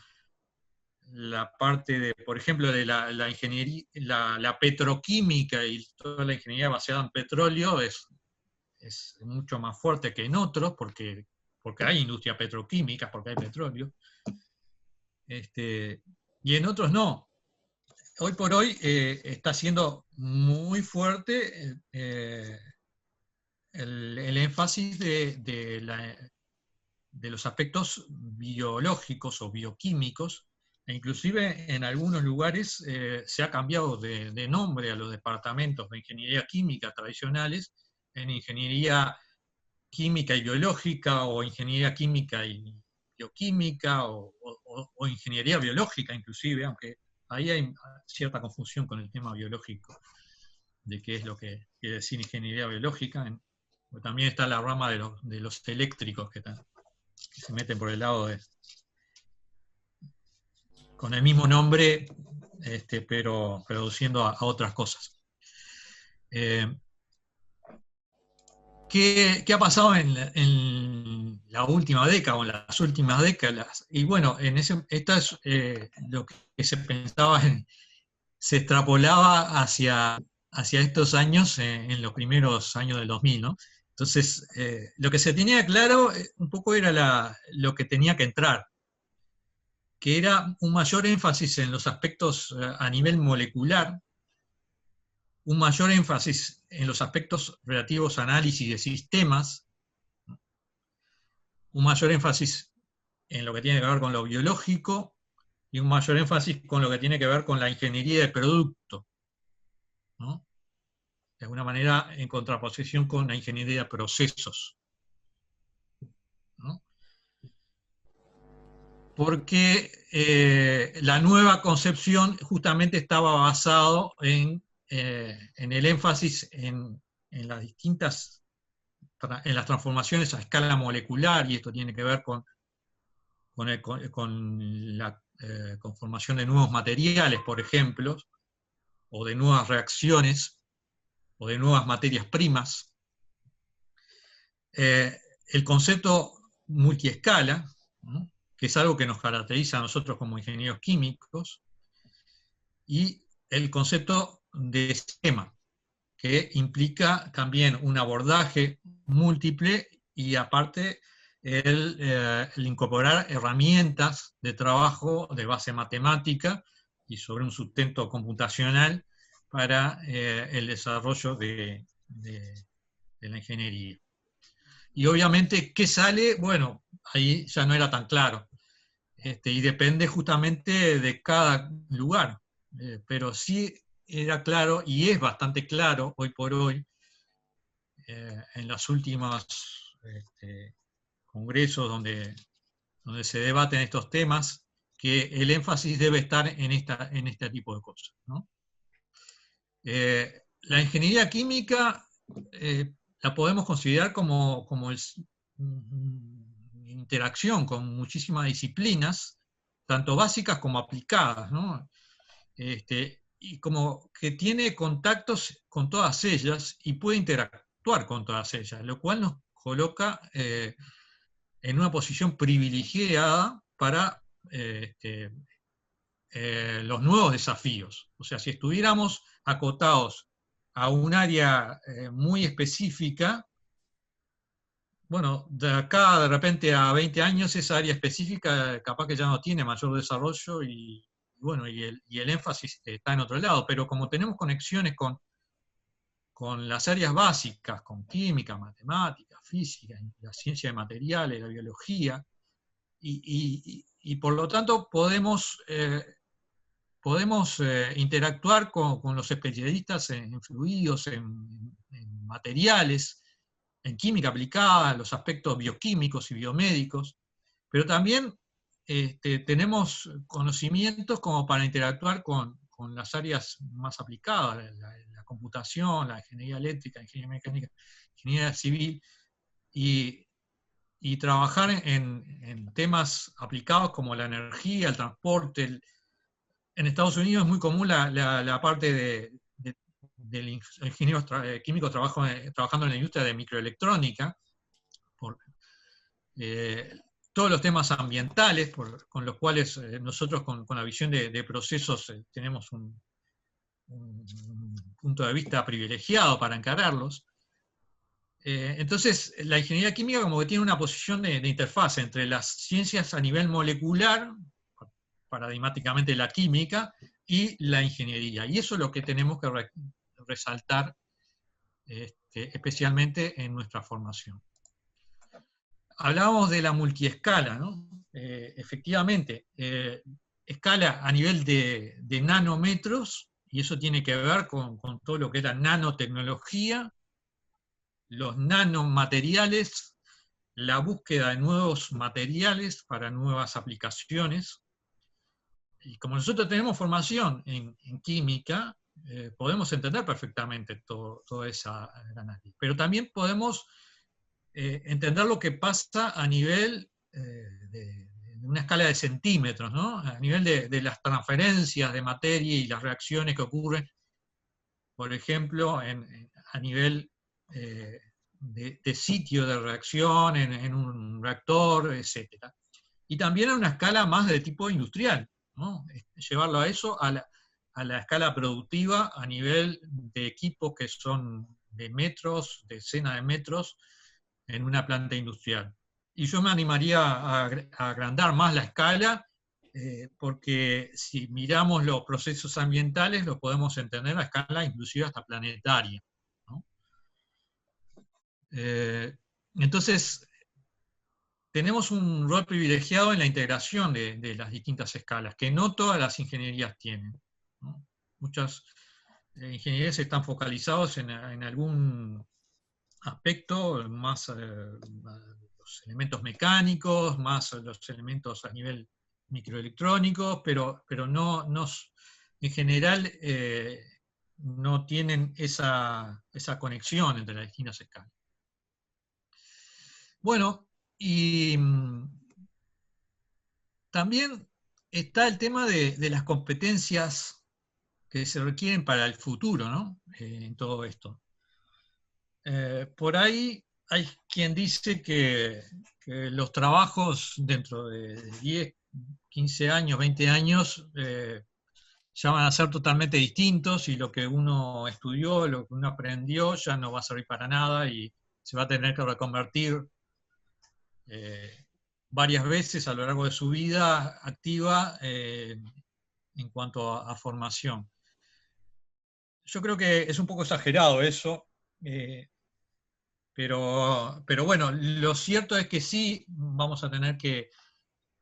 parte de, por ejemplo, de la ingeniería, la petroquímica y toda la ingeniería basada en petróleo es mucho más fuerte que en otros, porque hay industria petroquímica, porque hay petróleo, y en otros no. Hoy por hoy está siendo muy fuerte el énfasis de los aspectos biológicos o bioquímicos, e inclusive en algunos lugares se ha cambiado de nombre a los departamentos de ingeniería química tradicionales en ingeniería química y biológica, o ingeniería química y bioquímica, o ingeniería biológica inclusive, aunque ahí hay cierta confusión con el tema biológico, de qué es lo que quiere decir ingeniería biológica. También está la rama de los eléctricos que se meten por el lado con el mismo nombre, pero reduciendo a otras cosas. ¿Qué ha pasado en la última década o en las últimas décadas? Y bueno, esto es lo que se pensaba, se extrapolaba hacia estos años, en los primeros años del 2000, ¿no? Entonces, lo que se tenía claro un poco era lo que tenía que entrar, que era un mayor énfasis en los aspectos a nivel molecular, un mayor énfasis en los aspectos relativos a análisis de sistemas, un mayor énfasis en lo que tiene que ver con lo biológico y un mayor énfasis con lo que tiene que ver con la ingeniería de producto, ¿no? De alguna manera en contraposición con la ingeniería de procesos, ¿no? porque la nueva concepción justamente estaba basado en el énfasis en las distintas, en las transformaciones a escala molecular, y esto tiene que ver con la conformación de nuevos materiales, por ejemplo, o de nuevas reacciones, o de nuevas materias primas. El concepto multiescala, ¿no?, que es algo que nos caracteriza a nosotros como ingenieros químicos, y el concepto de esquema, que implica también un abordaje múltiple y aparte el incorporar herramientas de trabajo de base matemática y sobre un sustento computacional para el desarrollo de la ingeniería. Y obviamente, ¿qué sale? Bueno, ahí ya no era tan claro. Y depende justamente de cada lugar. Pero sí era claro, y es bastante claro hoy por hoy, en los últimos congresos donde se debaten estos temas, que el énfasis debe estar en este tipo de cosas, ¿no? La ingeniería química la podemos considerar como interacción con muchísimas disciplinas, tanto básicas como aplicadas, ¿no? Y como que tiene contactos con todas ellas y puede interactuar con todas ellas, lo cual nos coloca en una posición privilegiada para los nuevos desafíos. O sea, si estuviéramos acotados a un área muy específica, bueno, de acá de repente a 20 años esa área específica capaz que ya no tiene mayor desarrollo y bueno, y el énfasis está en otro lado, pero como tenemos conexiones con las áreas básicas, con química, matemática, física, la ciencia de materiales, la biología, y por lo tanto podemos interactuar con los especialistas en fluidos, en materiales, en química aplicada, los aspectos bioquímicos y biomédicos, pero también tenemos conocimientos como para interactuar con las áreas más aplicadas, la computación, la ingeniería eléctrica, la ingeniería mecánica, la ingeniería civil, y trabajar en temas aplicados como la energía, el transporte. En Estados Unidos es muy común la parte del ingeniero químico trabajando en la industria de microelectrónica, por todos los temas ambientales, con los cuales nosotros con la visión de procesos tenemos un punto de vista privilegiado para encararlos. Entonces, la ingeniería química como que tiene una posición de interfaz entre las ciencias a nivel molecular, paradigmáticamente la química, y la ingeniería. Y eso es lo que tenemos que resaltar especialmente en nuestra formación. Hablábamos de la multiescala, ¿no? Efectivamente, escala a nivel de nanómetros, y eso tiene que ver con todo lo que es la nanotecnología, los nanomateriales, la búsqueda de nuevos materiales para nuevas aplicaciones. Y como nosotros tenemos formación en química, podemos entender perfectamente toda esa análisis. Pero también podemos entender lo que pasa a nivel de una escala de centímetros, ¿no? A nivel de las transferencias de materia y las reacciones que ocurren, por ejemplo, a nivel de sitio de reacción, en un reactor, etc. Y también a una escala más de tipo industrial, ¿no? Llevarlo a eso, a la escala productiva, a nivel de equipos que son de metros, decenas de metros, en una planta industrial. Y yo me animaría a agrandar más la escala, porque si miramos los procesos ambientales, los podemos entender a escala inclusive hasta planetaria, ¿no? Entonces, tenemos un rol privilegiado en la integración de las distintas escalas, que no todas las ingenierías tienen, ¿no? Muchas ingenierías están focalizadas en algún aspecto, más los elementos mecánicos, más los elementos a nivel microelectrónicos, pero en general no tienen esa conexión entre las distintas escalas. Bueno, y también está el tema de las competencias que se requieren para el futuro, ¿no? En todo esto. Por ahí hay quien dice que los trabajos dentro de 10, 15 años, 20 años, ya van a ser totalmente distintos y lo que uno estudió, lo que uno aprendió, ya no va a servir para nada y se va a tener que reconvertir varias veces a lo largo de su vida activa en cuanto a formación. Yo creo que es un poco exagerado eso, pero bueno, lo cierto es que sí vamos a tener que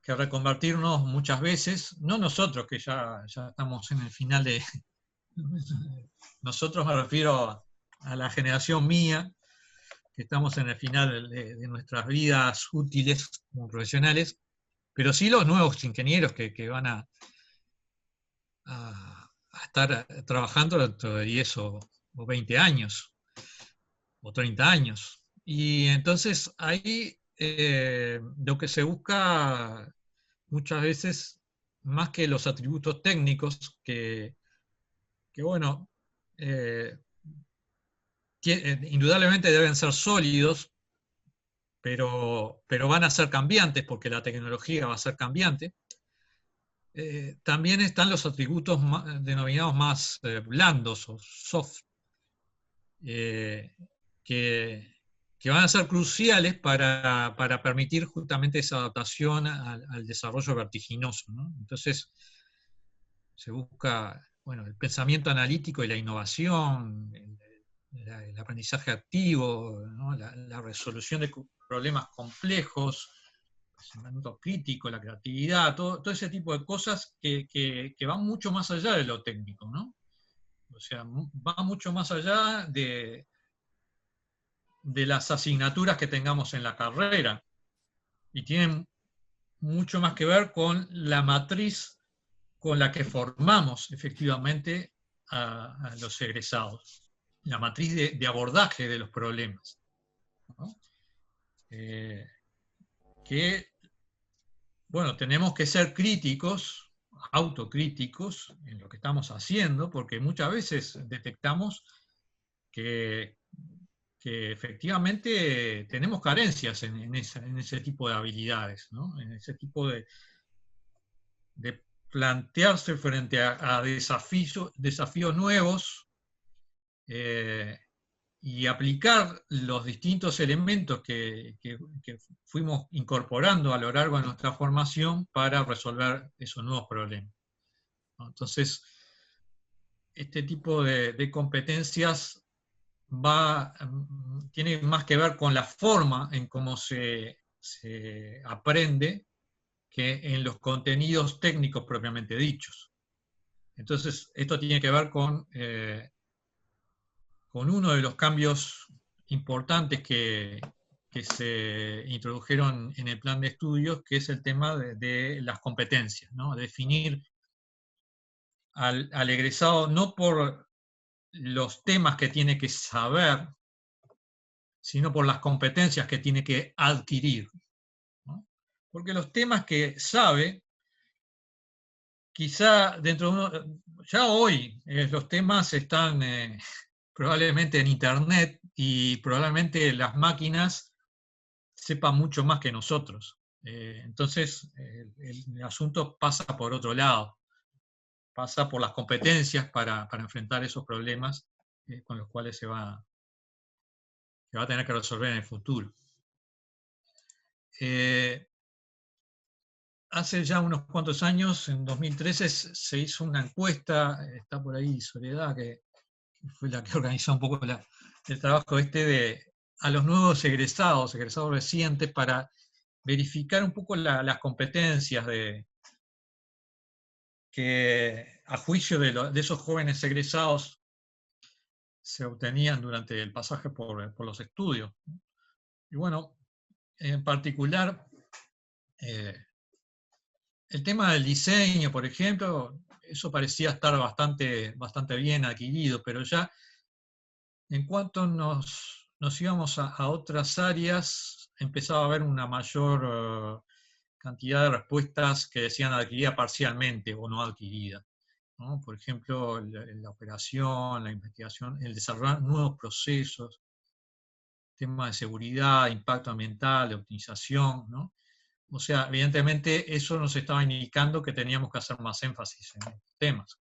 reconvertirnos muchas veces, no nosotros que ya estamos en el final de... Nosotros me refiero a la generación mía, que estamos en el final de nuestras vidas útiles como profesionales, pero sí los nuevos ingenieros que van a estar trabajando dentro de 10 o 20 años, o 30 años. Y entonces ahí lo que se busca muchas veces, más que los atributos técnicos, que bueno, indudablemente deben ser sólidos, pero van a ser cambiantes porque la tecnología va a ser cambiante. También están los atributos denominados más blandos o soft, que van a ser cruciales para permitir justamente esa adaptación al desarrollo vertiginoso, ¿no? Entonces se busca, bueno, el pensamiento analítico y la innovación, el aprendizaje activo, ¿no? La resolución de problemas complejos, el pensamiento crítico, la creatividad, todo ese tipo de cosas que van mucho más allá de lo técnico, ¿no? O sea, va mucho más allá de las asignaturas que tengamos en la carrera y tienen mucho más que ver con la matriz con la que formamos efectivamente a los egresados, la matriz de abordaje de los problemas, ¿no? Que, bueno, tenemos que ser críticos, autocríticos en lo que estamos haciendo, porque muchas veces detectamos que efectivamente tenemos carencias en ese tipo de habilidades, ¿no? En ese tipo de plantearse frente a desafíos nuevos y aplicar los distintos elementos que fuimos incorporando a lo largo de nuestra formación para resolver esos nuevos problemas, ¿no? Entonces, este tipo de competencias tiene más que ver con la forma en cómo se aprende que en los contenidos técnicos propiamente dichos. Entonces, esto tiene que ver con uno de los cambios importantes que se introdujeron en el plan de estudios, que es el tema de las competencias, ¿no? Definir al egresado no por los temas que tiene que saber, sino por las competencias que tiene que adquirir, ¿no? Porque los temas que sabe, quizá dentro de uno, ya hoy los temas están probablemente en internet y probablemente las máquinas sepan mucho más que nosotros. Entonces el asunto pasa por otro lado, pasa por las competencias para enfrentar esos problemas con los cuales se va a tener que resolver en el futuro. Hace ya unos cuantos años, en 2013, se hizo una encuesta, está por ahí Soledad, que fue la que organizó un poco el trabajo a los nuevos egresados recientes, para verificar un poco las competencias que a juicio de esos jóvenes egresados se obtenían durante el pasaje por los estudios. Y bueno, en particular, el tema del diseño, por ejemplo, eso parecía estar bastante bien adquirido, pero ya en cuanto nos íbamos a otras áreas, empezaba a haber una mayor cantidad de respuestas que decían adquirida parcialmente o no adquirida, ¿no? Por ejemplo, la operación, la investigación, el desarrollar nuevos procesos, temas de seguridad, impacto ambiental, de optimización, ¿no? O sea, evidentemente eso nos estaba indicando que teníamos que hacer más énfasis en estos temas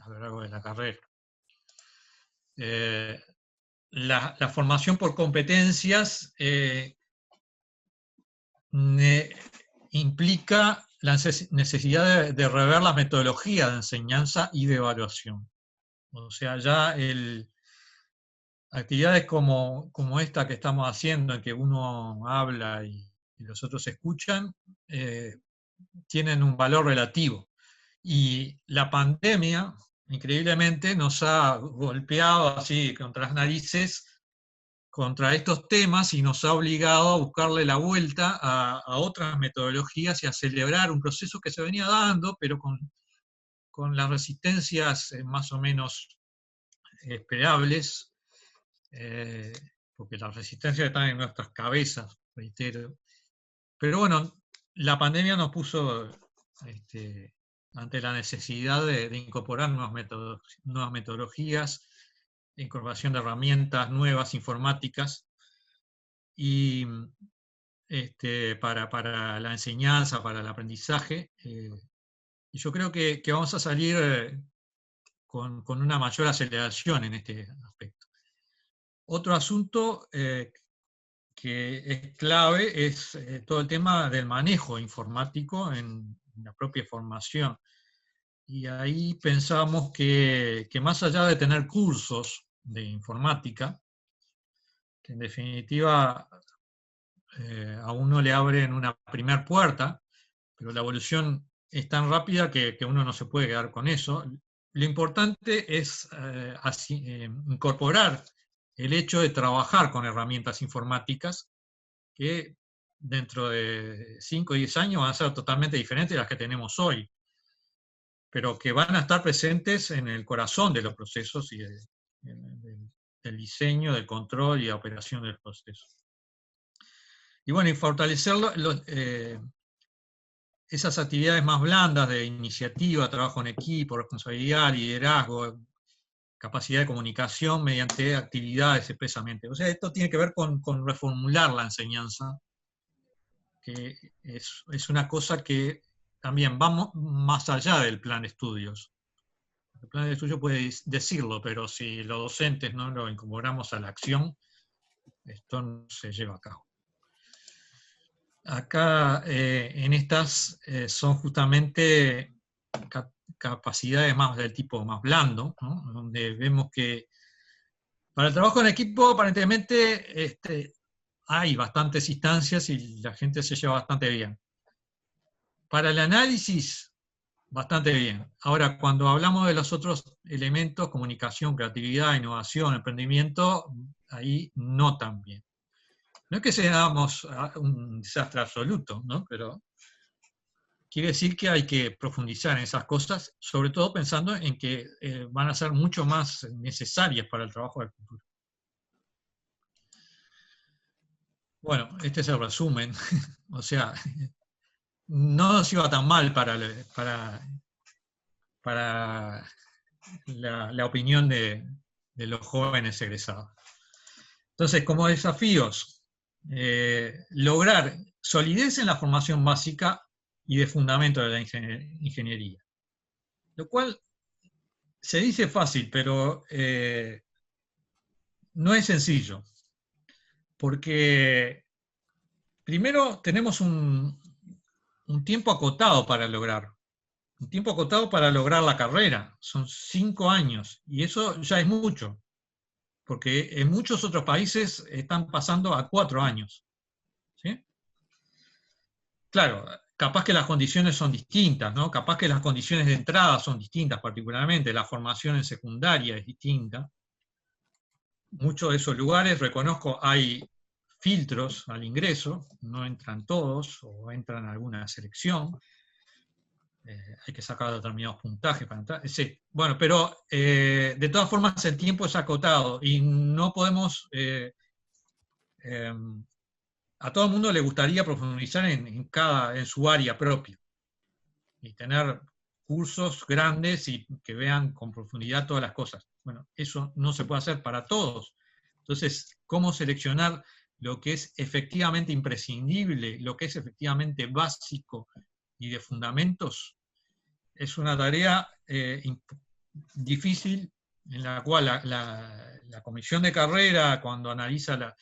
a lo largo de la carrera. La formación por competencias implica la necesidad de rever la metodología de enseñanza y de evaluación. O sea, ya actividades como esta que estamos haciendo, en que uno habla y los otros escuchan, tienen un valor relativo. Y la pandemia, increíblemente, nos ha golpeado así contra las narices contra estos temas y nos ha obligado a buscarle la vuelta a otras metodologías y a celebrar un proceso que se venía dando, pero con las resistencias más o menos esperables, porque las resistencias están en nuestras cabezas, reitero. Pero bueno, la pandemia nos puso ante la necesidad de incorporar nuevas metodologías, incorporación de herramientas nuevas informáticas, y para la enseñanza, para el aprendizaje. Y yo creo que vamos a salir con una mayor aceleración en este aspecto. Otro asunto que es clave es todo el tema del manejo informático en la propia formación. Y ahí pensamos que más allá de tener cursos de informática, que en definitiva a uno le abren una primer puerta, pero la evolución es tan rápida que uno no se puede quedar con eso. Lo importante es incorporar el hecho de trabajar con herramientas informáticas que dentro de 5 o 10 años van a ser totalmente diferentes de las que tenemos hoy, pero que van a estar presentes en el corazón de los procesos y del diseño, del control y la operación del proceso. Y bueno, y fortalecer esas actividades más blandas de iniciativa, trabajo en equipo, responsabilidad, liderazgo, capacidad de comunicación mediante actividades expresamente. O sea, esto tiene que ver con reformular la enseñanza, que es una cosa que también va más allá del plan de estudios. El plan de estudios puede decirlo, pero si los docentes no lo incorporamos a la acción, esto no se lleva a cabo. Acá en estas son justamente capacidades más del tipo más blando, ¿no? Donde vemos que para el trabajo en equipo aparentemente hay bastantes instancias y la gente se lleva bastante bien. Para el análisis, bastante bien. Ahora, cuando hablamos de los otros elementos, comunicación, creatividad, innovación, emprendimiento, ahí no tan bien. No es que seamos un desastre absoluto, ¿no? Pero quiere decir que hay que profundizar en esas cosas, sobre todo pensando en que van a ser mucho más necesarias para el trabajo del futuro. Bueno, este es el resumen. O sea, no nos iba tan mal para la opinión de los jóvenes egresados. Entonces, como desafíos, lograr solidez en la formación básica y de fundamento de la ingeniería. Lo cual se dice fácil, pero no es sencillo. Porque primero tenemos un tiempo acotado para lograr. Un tiempo acotado para lograr la carrera. Son 5 años. Y eso ya es mucho. Porque en muchos otros países están pasando a 4 años. ¿Sí? Claro, capaz que las condiciones son distintas, ¿no? Capaz que las condiciones de entrada son distintas, particularmente la formación en secundaria es distinta. Muchos de esos lugares, reconozco, hay filtros al ingreso, no entran todos o entran alguna selección. hay que sacar determinados puntajes para entrar. Sí, bueno, pero de todas formas el tiempo es acotado y no podemos... a todo el mundo le gustaría profundizar en su área propia y tener cursos grandes y que vean con profundidad todas las cosas. Bueno, eso no se puede hacer para todos. Entonces, ¿cómo seleccionar lo que es efectivamente imprescindible, lo que es efectivamente básico y de fundamentos? Es una tarea difícil en la cual la comisión de carrera, cuando analiza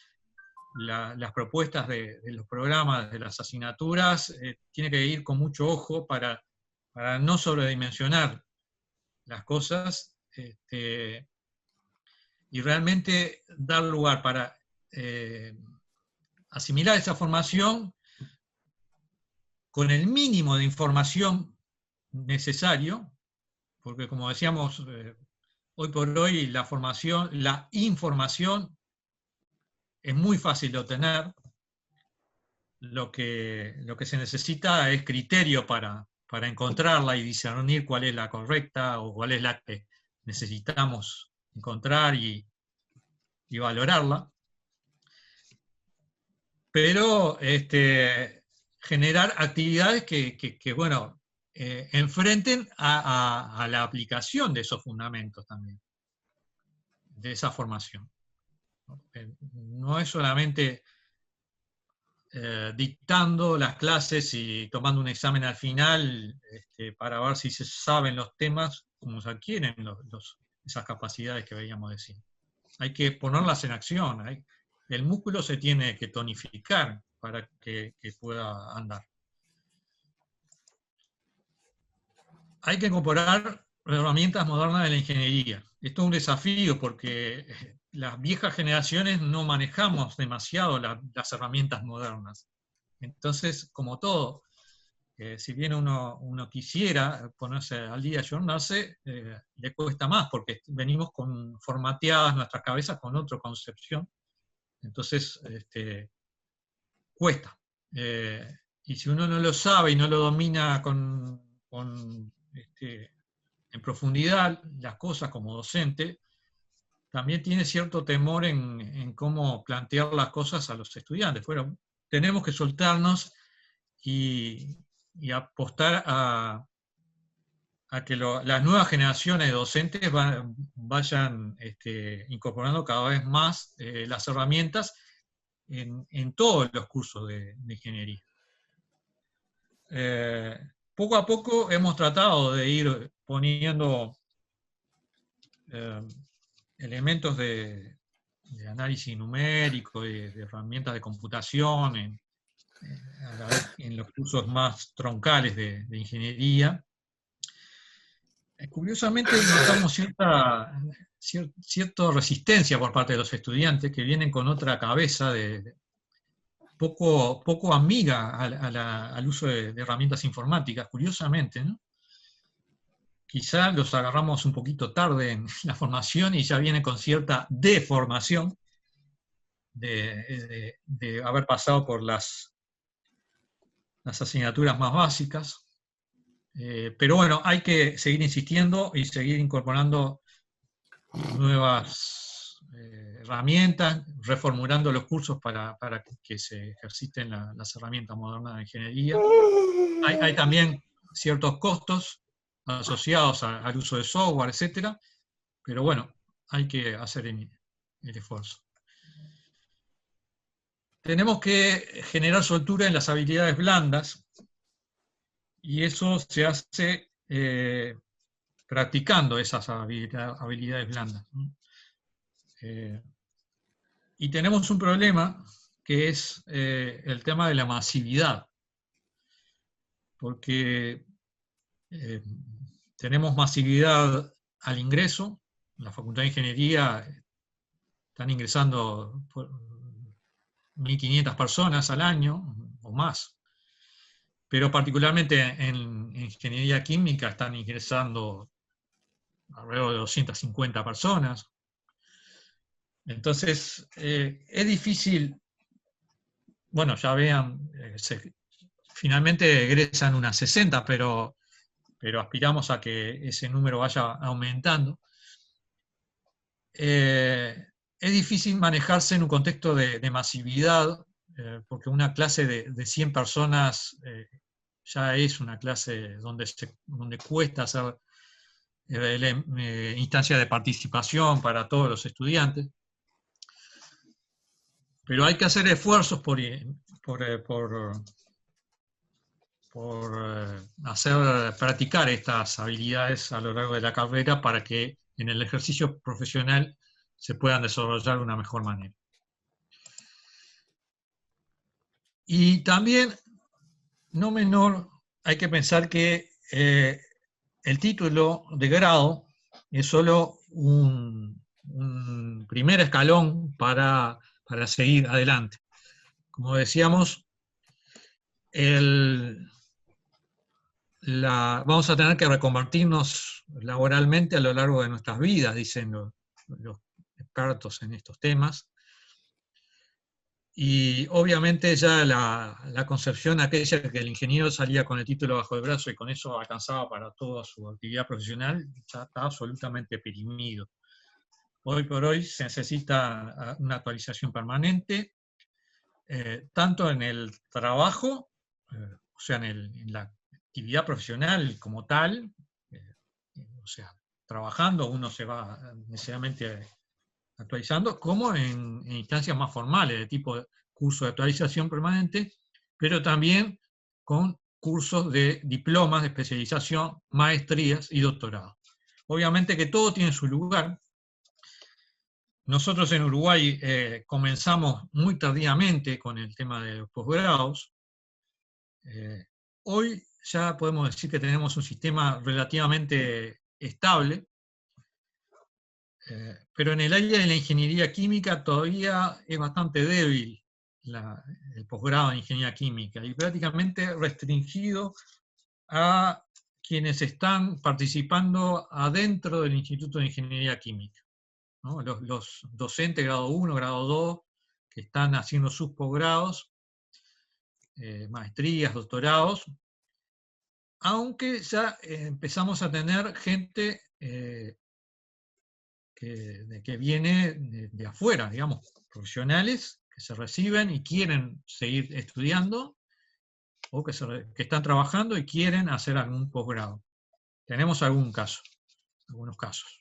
las propuestas de los programas, de las asignaturas, tiene que ir con mucho ojo para no sobredimensionar las cosas y realmente dar lugar para asimilar esa formación con el mínimo de información necesario, porque como decíamos, hoy por hoy la información es muy fácil de obtener. Lo que se necesita es criterio para encontrarla y discernir cuál es la correcta o cuál es la que necesitamos encontrar y valorarla. Pero generar actividades que bueno, enfrenten a la aplicación de esos fundamentos también, de esa formación. No es solamente dictando las clases y tomando un examen al final para ver si se saben los temas, como se adquieren esas capacidades que veíamos decir. Hay que ponerlas en acción. El músculo se tiene que tonificar para que pueda andar. Hay que incorporar herramientas modernas de la ingeniería. Esto es un desafío porque las viejas generaciones no manejamos demasiado las herramientas modernas. Entonces, como todo, si bien uno quisiera ponerse al día y ayornarse, le cuesta más porque venimos formateadas nuestras cabezas con otra concepción. Entonces, cuesta. Y si uno no lo sabe y no lo domina en profundidad las cosas como docente, también tiene cierto temor en cómo plantear las cosas a los estudiantes. Bueno, tenemos que soltarnos y apostar a que las nuevas generaciones de docentes vayan incorporando cada vez más las herramientas en todos los cursos de ingeniería. Poco a poco hemos tratado de ir poniendo elementos de análisis numérico, de herramientas de computación en los cursos más troncales de ingeniería. Curiosamente notamos cierta resistencia por parte de los estudiantes que vienen con otra cabeza poco amiga al uso de herramientas informáticas, curiosamente, ¿no? Quizá los agarramos un poquito tarde en la formación y ya vienen con cierta deformación de haber pasado por las asignaturas más básicas. Pero bueno, hay que seguir insistiendo y seguir incorporando nuevas herramientas, reformulando los cursos para que se ejerciten las herramientas modernas de ingeniería. Hay también ciertos costos asociados al uso de software, etcétera, pero bueno, hay que hacer el esfuerzo. Tenemos que generar soltura en las habilidades blandas, y eso se hace practicando esas habilidades blandas. Y tenemos un problema que es el tema de la masividad, porque tenemos masividad al ingreso. En la Facultad de Ingeniería están ingresando 1.500 personas al año o más, pero particularmente en Ingeniería Química están ingresando alrededor de 250 personas. Entonces, es difícil, bueno, ya vean, finalmente egresan unas 60, pero pero aspiramos a que ese número vaya aumentando. Es difícil manejarse en un contexto de masividad, porque una clase de 100 personas ya es una clase donde cuesta hacer instancias de participación para todos los estudiantes. Pero hay que hacer esfuerzos por hacer practicar estas habilidades a lo largo de la carrera para que en el ejercicio profesional se puedan desarrollar de una mejor manera. Y también, no menor, hay que pensar que el título de grado es solo un primer escalón para seguir adelante. Como decíamos, vamos a tener que reconvertirnos laboralmente a lo largo de nuestras vidas, dicen los expertos en estos temas. Y obviamente ya la concepción aquella que el ingeniero salía con el título bajo el brazo y con eso alcanzaba para toda su actividad profesional, ya está absolutamente perimido. Hoy por hoy se necesita una actualización permanente, tanto en el trabajo, o sea, en la actividad profesional como tal, o sea, trabajando uno se va necesariamente actualizando, como en instancias más formales, de tipo curso de actualización permanente, pero también con cursos de diplomas, de especialización, maestrías y doctorados. Obviamente que todo tiene su lugar. Nosotros en Uruguay comenzamos muy tardíamente con el tema de los posgrados. Hoy ya podemos decir que tenemos un sistema relativamente estable, pero en el área de la ingeniería química todavía es bastante débil el posgrado en ingeniería química y prácticamente restringido a quienes están participando adentro del Instituto de Ingeniería Química, ¿no? Los docentes grado 1, grado 2, que están haciendo sus posgrados, maestrías, doctorados, aunque ya empezamos a tener gente que viene de afuera, digamos, profesionales que se reciben y quieren seguir estudiando, o que están trabajando y quieren hacer algún posgrado. Tenemos algunos casos.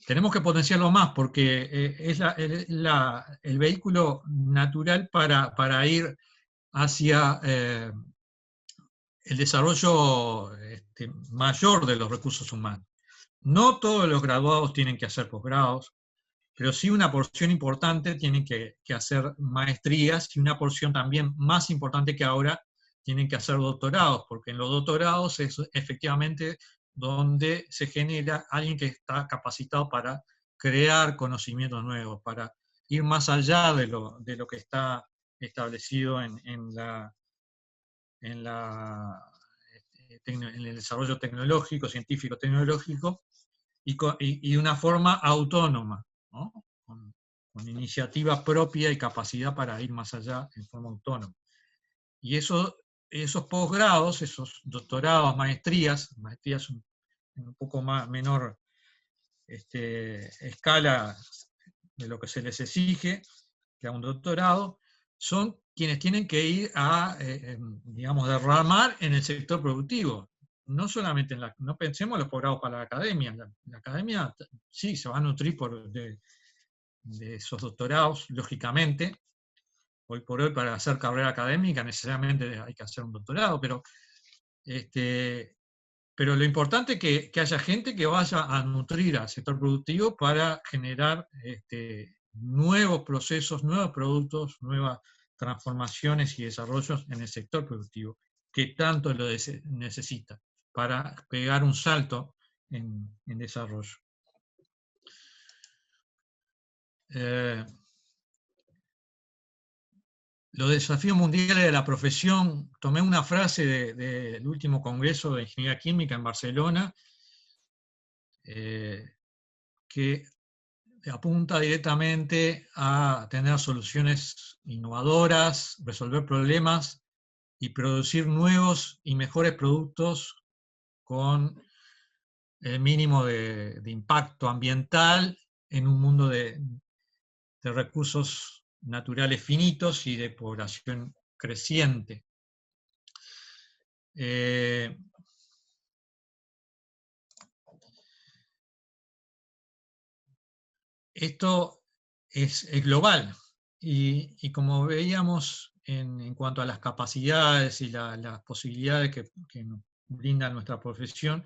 Tenemos que potenciarlo más porque es el vehículo natural para ir hacia el desarrollo mayor de los recursos humanos. No todos los graduados tienen que hacer posgrados, pero sí una porción importante tienen que hacer maestrías y una porción también más importante que ahora tienen que hacer doctorados, porque en los doctorados es efectivamente donde se genera alguien que está capacitado para crear conocimientos nuevos, para ir más allá de lo que está establecido en el desarrollo tecnológico, científico-tecnológico, y de una forma autónoma, ¿no? con iniciativa propia y capacidad para ir más allá en forma autónoma. Y esos posgrados, esos doctorados, maestrías un poco menor escala de lo que se les exige, que a un doctorado, son quienes tienen que ir a, digamos, derramar en el sector productivo. No solamente no pensemos en los posgrados para la academia. La academia sí se va a nutrir de esos doctorados, lógicamente. Hoy por hoy, para hacer carrera académica, necesariamente hay que hacer un doctorado, pero lo importante es que haya gente que vaya a nutrir al sector productivo para generar nuevos procesos, nuevos productos, nuevas transformaciones y desarrollos en el sector productivo, que tanto lo necesita para pegar un salto en desarrollo. Los desafíos mundiales de la profesión, tomé una frase del último Congreso de Ingeniería Química en Barcelona, que apunta directamente a tener soluciones innovadoras, resolver problemas y producir nuevos y mejores productos con el mínimo de impacto ambiental en un mundo de recursos naturales finitos y de población creciente. Esto es global y como veíamos en cuanto a las capacidades y las posibilidades que nos brinda nuestra profesión,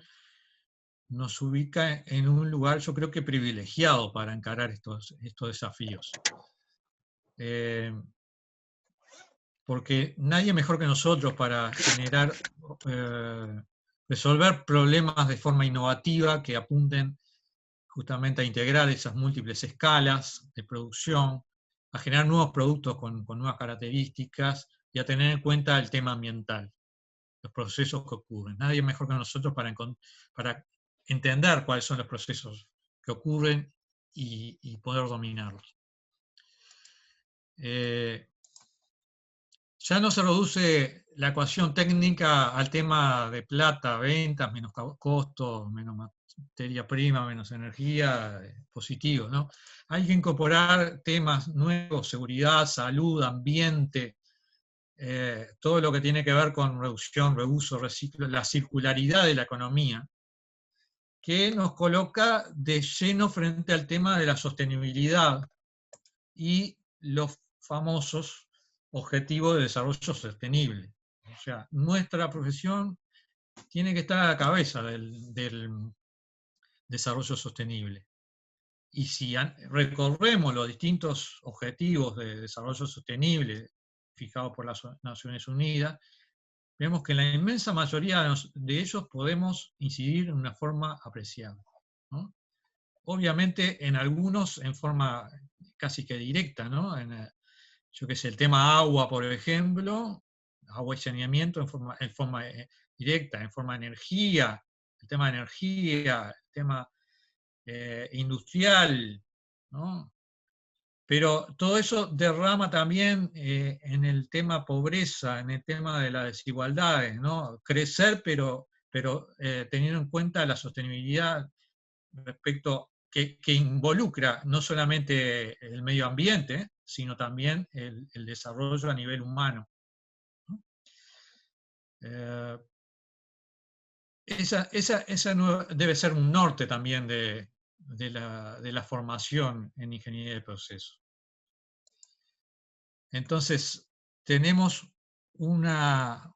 nos ubica en un lugar, yo creo que privilegiado para encarar estos desafíos. Porque nadie mejor que nosotros para generar, resolver problemas de forma innovativa que apunten justamente a integrar esas múltiples escalas de producción, a generar nuevos productos con nuevas características y a tener en cuenta el tema ambiental, los procesos que ocurren. Nadie mejor que nosotros para entender cuáles son los procesos que ocurren y poder dominarlos. Ya no se reduce la ecuación técnica al tema de plata, ventas, menos costos, menos materia prima, menos energía, positivo, ¿no? Hay que incorporar temas nuevos, seguridad, salud, ambiente, todo lo que tiene que ver con reducción, reuso, reciclo, la circularidad de la economía, que nos coloca de lleno frente al tema de la sostenibilidad y los famosos objetivos de desarrollo sostenible. O sea, nuestra profesión tiene que estar a la cabeza del desarrollo sostenible. Y si recorremos los distintos objetivos de desarrollo sostenible fijados por las Naciones Unidas, vemos que en la inmensa mayoría de ellos podemos incidir de una forma apreciable, ¿no? Obviamente en algunos en forma casi que directa, ¿no? Yo qué sé, el tema agua, por ejemplo, agua y saneamiento en forma directa, en forma de energía, el tema de energía, el tema industrial, ¿no? Pero todo eso derrama también en el tema pobreza, en el tema de las desigualdades, ¿no? Crecer, pero teniendo en cuenta la sostenibilidad respecto que involucra no solamente el medio ambiente, sino también el desarrollo a nivel humano, ¿no? Esa debe ser un norte también de la formación en ingeniería de procesos. Entonces, tenemos una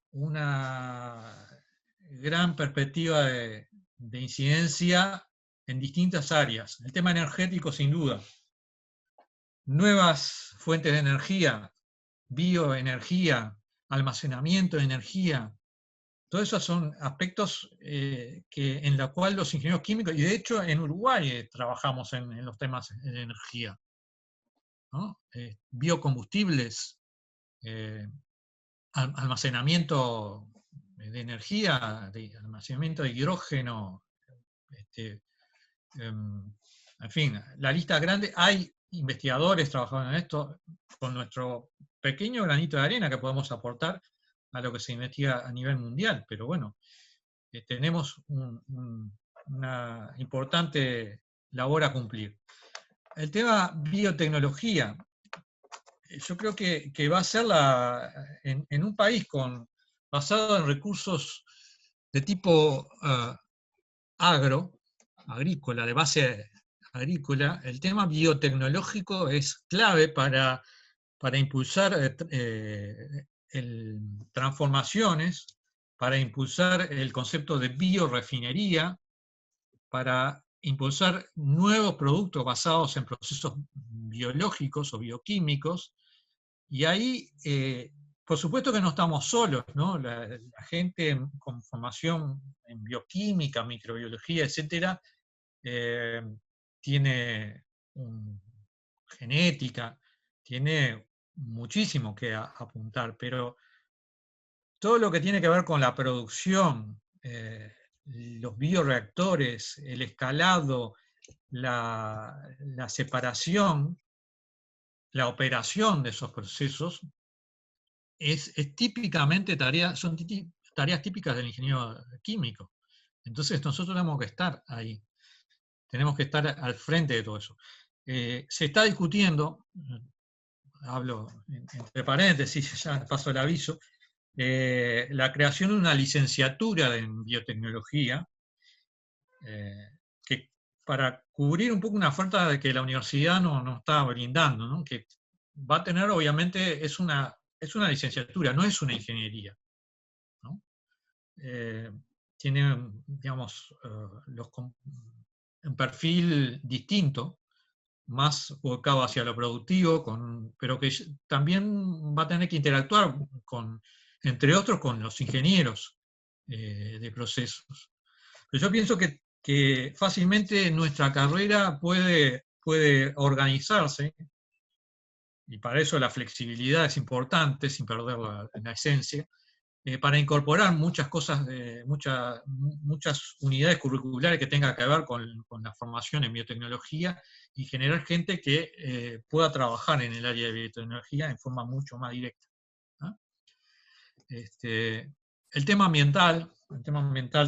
gran perspectiva de incidencia en distintas áreas. El tema energético, sin duda. Nuevas fuentes de energía, bioenergía, almacenamiento de energía. Todos esos son aspectos en los cuales los ingenieros químicos, y de hecho en Uruguay trabajamos en los temas de energía, ¿no? Biocombustibles, almacenamiento de energía, almacenamiento de hidrógeno, en fin, la lista es grande. Hay investigadores trabajando en esto con nuestro pequeño granito de arena que podemos aportar a lo que se investiga a nivel mundial, pero bueno, tenemos una importante labor a cumplir. El tema biotecnología, yo creo que va a ser en un país basado en recursos de tipo agrícola, de base agrícola, el tema biotecnológico es clave para impulsar transformaciones, para impulsar el concepto de biorefinería, para impulsar nuevos productos basados en procesos biológicos o bioquímicos, y ahí, por supuesto que no estamos solos, ¿no? La gente con formación en bioquímica, microbiología, etcétera, tiene genética, tiene muchísimo que apuntar, pero todo lo que tiene que ver con la producción, los bioreactores, el escalado, la separación, la operación de esos procesos, es típicamente tareas típicas del ingeniero químico. Entonces nosotros tenemos que estar ahí, tenemos que estar al frente de todo eso. Se está discutiendo, hablo entre paréntesis, ya paso el aviso, la creación de una licenciatura en biotecnología, que para cubrir un poco una oferta de que la universidad no está brindando, ¿no? Que va a tener, obviamente, es una licenciatura, no es una ingeniería, ¿no? Tiene, digamos, un perfil distinto, más volcado hacia lo productivo, pero que también va a tener que interactuar entre otros, con los ingenieros de procesos. Pero yo pienso que fácilmente nuestra carrera puede organizarse, y para eso la flexibilidad es importante, sin perder la esencia, para incorporar muchas cosas, muchas unidades curriculares que tengan que ver con la formación en biotecnología y generar gente que pueda trabajar en el área de biotecnología en forma mucho más directa, ¿no? El tema ambiental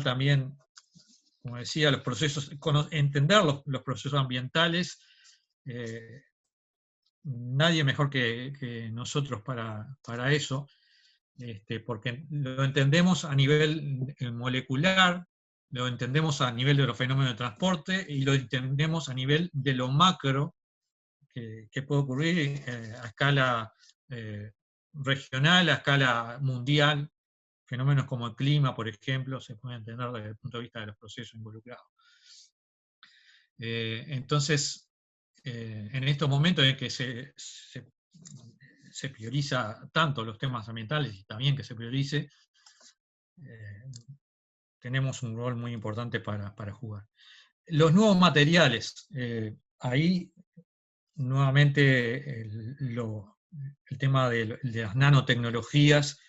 también, como decía, los procesos, entender los procesos ambientales, nadie mejor que nosotros para eso. Porque lo entendemos a nivel molecular, lo entendemos a nivel de los fenómenos de transporte y lo entendemos a nivel de lo macro que puede ocurrir a escala regional, a escala mundial. Fenómenos como el clima, por ejemplo, se pueden entender desde el punto de vista de los procesos involucrados. Entonces, en estos momentos en que se prioriza tanto los temas ambientales y también que se priorice, tenemos un rol muy importante para jugar. Los nuevos materiales, ahí nuevamente el tema de las nanotecnologías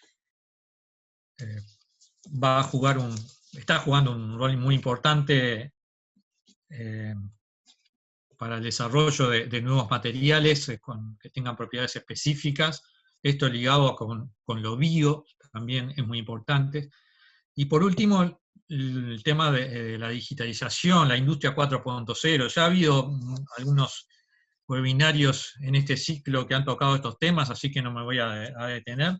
está jugando un rol muy importante para el desarrollo de nuevos materiales que tengan propiedades específicas. Esto ligado con lo bio también es muy importante. Y por último, el tema de la digitalización, la industria 4.0. Ya ha habido algunos webinarios en este ciclo que han tocado estos temas, así que no me voy a detener.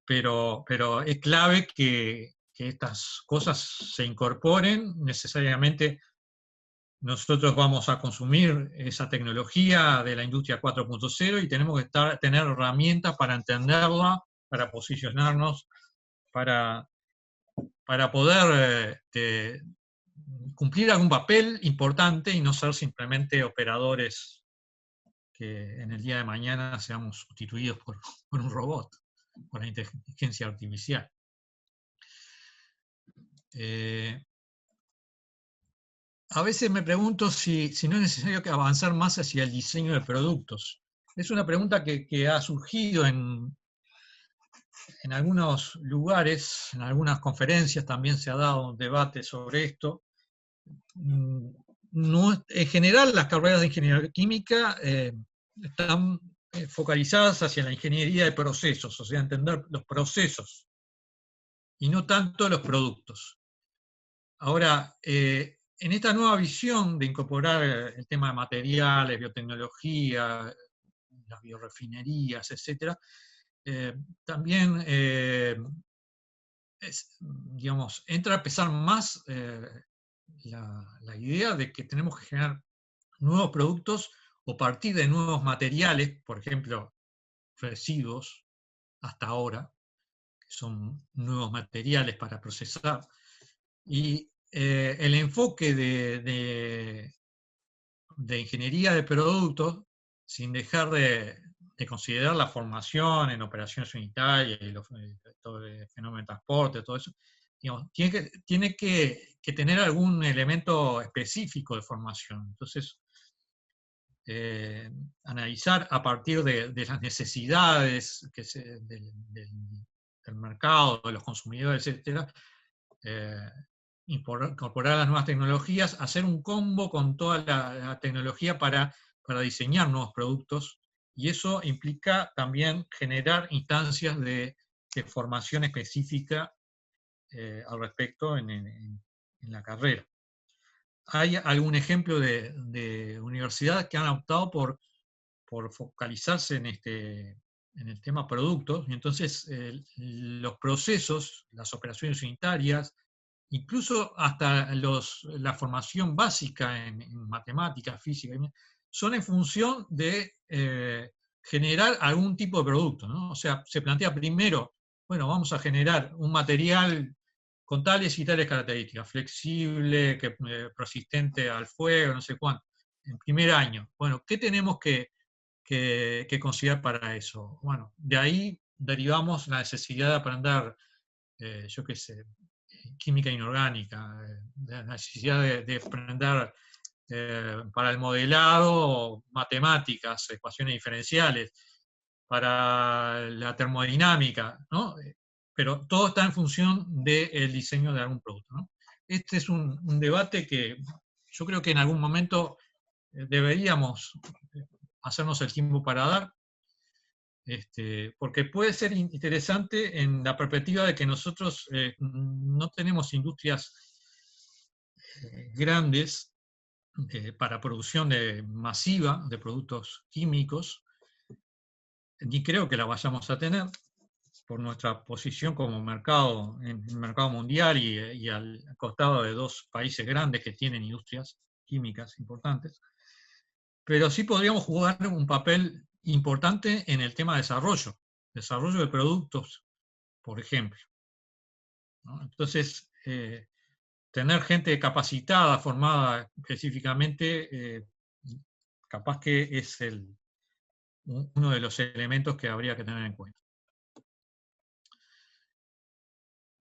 Pero es clave que estas cosas se incorporen. Necesariamente nosotros vamos a consumir esa tecnología de la industria 4.0 y tenemos que tener herramientas para entenderla, para posicionarnos, para poder cumplir algún papel importante y no ser simplemente operadores que en el día de mañana seamos sustituidos por un robot, por la inteligencia artificial. A veces me pregunto si no es necesario avanzar más hacia el diseño de productos. Es una pregunta que ha surgido en algunos lugares, en algunas conferencias también se ha dado un debate sobre esto. No, en general, las carreras de ingeniería química están focalizadas hacia la ingeniería de procesos, o sea, entender los procesos y no tanto los productos. Ahora, en esta nueva visión de incorporar el tema de materiales, biotecnología, las biorefinerías, etc., también digamos, entra a pesar más la idea de que tenemos que generar nuevos productos o partir de nuevos materiales, por ejemplo, residuos, hasta ahora, que son nuevos materiales para procesar. Y el enfoque de ingeniería de productos, sin dejar de considerar la formación en operaciones unitarias y todo el fenómeno de transporte, todo eso, digamos, tiene que tener algún elemento específico de formación. Entonces, analizar a partir de las necesidades del mercado, de los consumidores, etc., incorporar las nuevas tecnologías, hacer un combo con toda la tecnología para diseñar nuevos productos y eso implica también generar instancias de formación específica al respecto en la carrera. Hay algún ejemplo de universidades que han optado por focalizarse en el tema productos, y entonces los procesos, las operaciones unitarias, incluso hasta la formación básica en matemáticas, física, son en función de generar algún tipo de producto, ¿no? O sea, se plantea primero, bueno, vamos a generar un material con tales y tales características, flexible, persistente al fuego, no sé cuánto, en primer año. Bueno, ¿qué tenemos que considerar para eso? Bueno, de ahí derivamos la necesidad de aprender, yo qué sé, química inorgánica, la necesidad de aprender para el modelado, matemáticas, ecuaciones diferenciales, para la termodinámica, ¿no? Pero todo está en función del diseño de algún producto, ¿no? Este es un debate que yo creo que en algún momento deberíamos hacernos el tiempo para dar, porque puede ser interesante en la perspectiva de que nosotros no tenemos industrias grandes para producción masiva de productos químicos, ni creo que la vayamos a tener por nuestra posición como mercado en el mercado mundial y al costado de dos países grandes que tienen industrias químicas importantes, pero sí podríamos jugar un papel importante en el tema de desarrollo de productos, por ejemplo, ¿no? Entonces, tener gente capacitada, formada específicamente, capaz que es uno de los elementos que habría que tener en cuenta.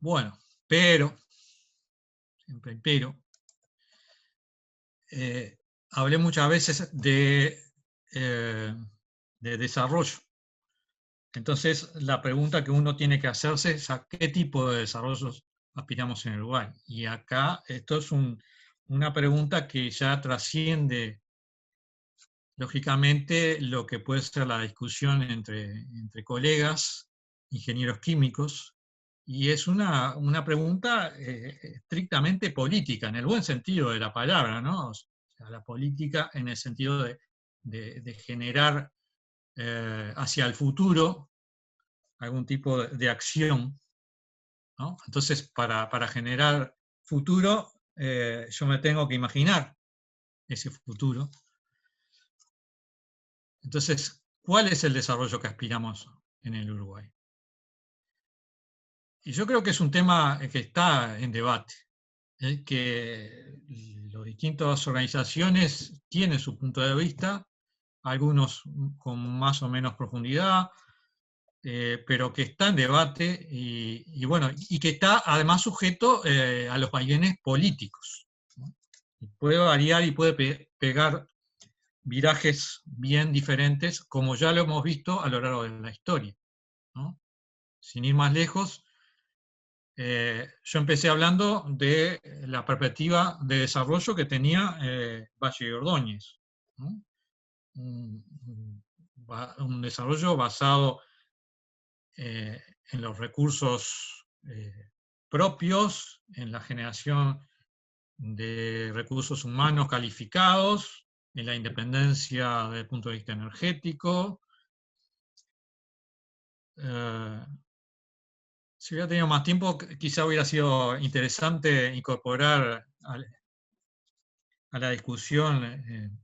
Bueno, siempre hablé muchas veces de desarrollo. Entonces, la pregunta que uno tiene que hacerse es a qué tipo de desarrollos aspiramos en Uruguay. Y acá esto es una pregunta que ya trasciende, lógicamente, lo que puede ser la discusión entre colegas, ingenieros químicos, y es una pregunta estrictamente política, en el buen sentido de la palabra, ¿no? O sea, la política en el sentido de generar hacia el futuro algún tipo de acción, ¿no? Entonces, para generar futuro, yo me tengo que imaginar ese futuro. Entonces, ¿cuál es el desarrollo que aspiramos en el Uruguay? Y yo creo que es un tema que está en debate, que las distintas organizaciones tienen su punto de vista, algunos con más o menos profundidad, pero que está en debate y bueno, y que está además sujeto a los vaivenes políticos, ¿no? Y puede variar y puede pegar virajes bien diferentes, como ya lo hemos visto a lo largo de la historia, ¿no? Sin ir más lejos, yo empecé hablando de la perspectiva de desarrollo que tenía Valle de Ordóñez, ¿no? Un desarrollo basado en los recursos propios, en la generación de recursos humanos calificados, en la independencia desde el punto de vista energético. Si hubiera tenido más tiempo, quizá hubiera sido interesante incorporar a la discusión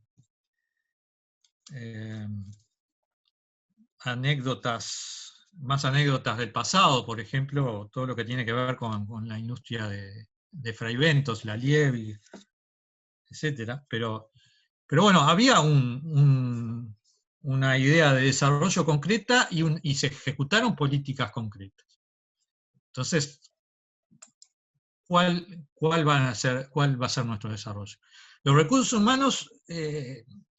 más anécdotas del pasado, por ejemplo, todo lo que tiene que ver con la industria de fraiventos, la Lievi, etc. Pero bueno, había una idea de desarrollo concreta y se ejecutaron políticas concretas. Entonces, ¿cuál va a ser nuestro desarrollo? Los recursos humanos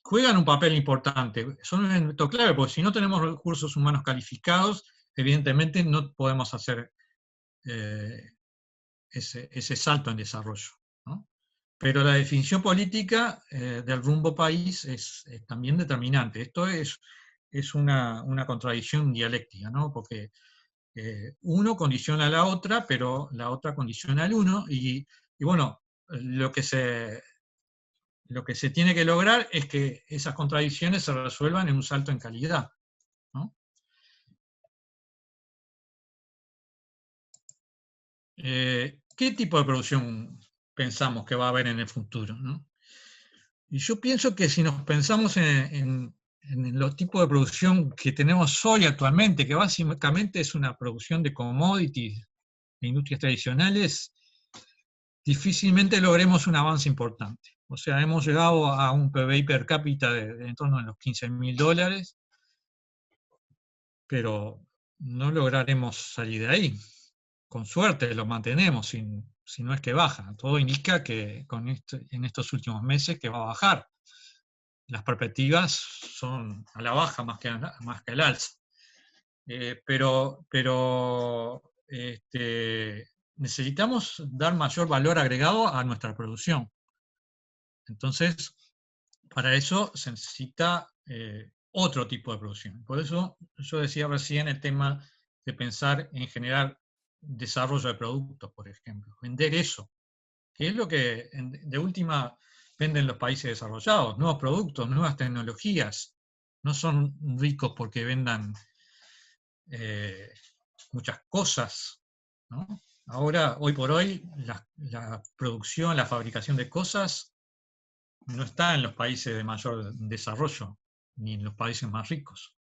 juegan un papel importante, son un elemento clave, porque si no tenemos recursos humanos calificados, evidentemente no podemos hacer ese salto en desarrollo, ¿no? Pero la definición política del rumbo país es también determinante. Esto es es una contradicción dialéctica, ¿no? Porque uno condiciona a la otra, pero la otra condiciona al uno, y bueno, lo que se tiene que lograr es que esas contradicciones se resuelvan en un salto en calidad, ¿no? ¿Qué tipo de producción pensamos que va a haber en el futuro, ¿no? Y yo pienso que si nos pensamos en los tipos de producción que tenemos hoy actualmente, que básicamente es una producción de commodities, de industrias tradicionales, difícilmente logremos un avance importante. O sea, hemos llegado a un PBI per cápita de en torno a los $15.000, pero no lograremos salir de ahí. Con suerte lo mantenemos, si no es que baja. Todo indica que en estos últimos meses que va a bajar. Las perspectivas son a la baja más que al alza. Pero necesitamos dar mayor valor agregado a nuestra producción. Entonces, para eso se necesita otro tipo de producción. Por eso yo decía recién el tema de pensar en generar desarrollo de productos, por ejemplo. Vender eso, que es lo que de última venden los países desarrollados, nuevos productos, nuevas tecnologías. No son ricos porque vendan muchas cosas, ¿no? Ahora, hoy por hoy, la producción, la fabricación de cosas no está en los países de mayor desarrollo, ni en los países más ricos.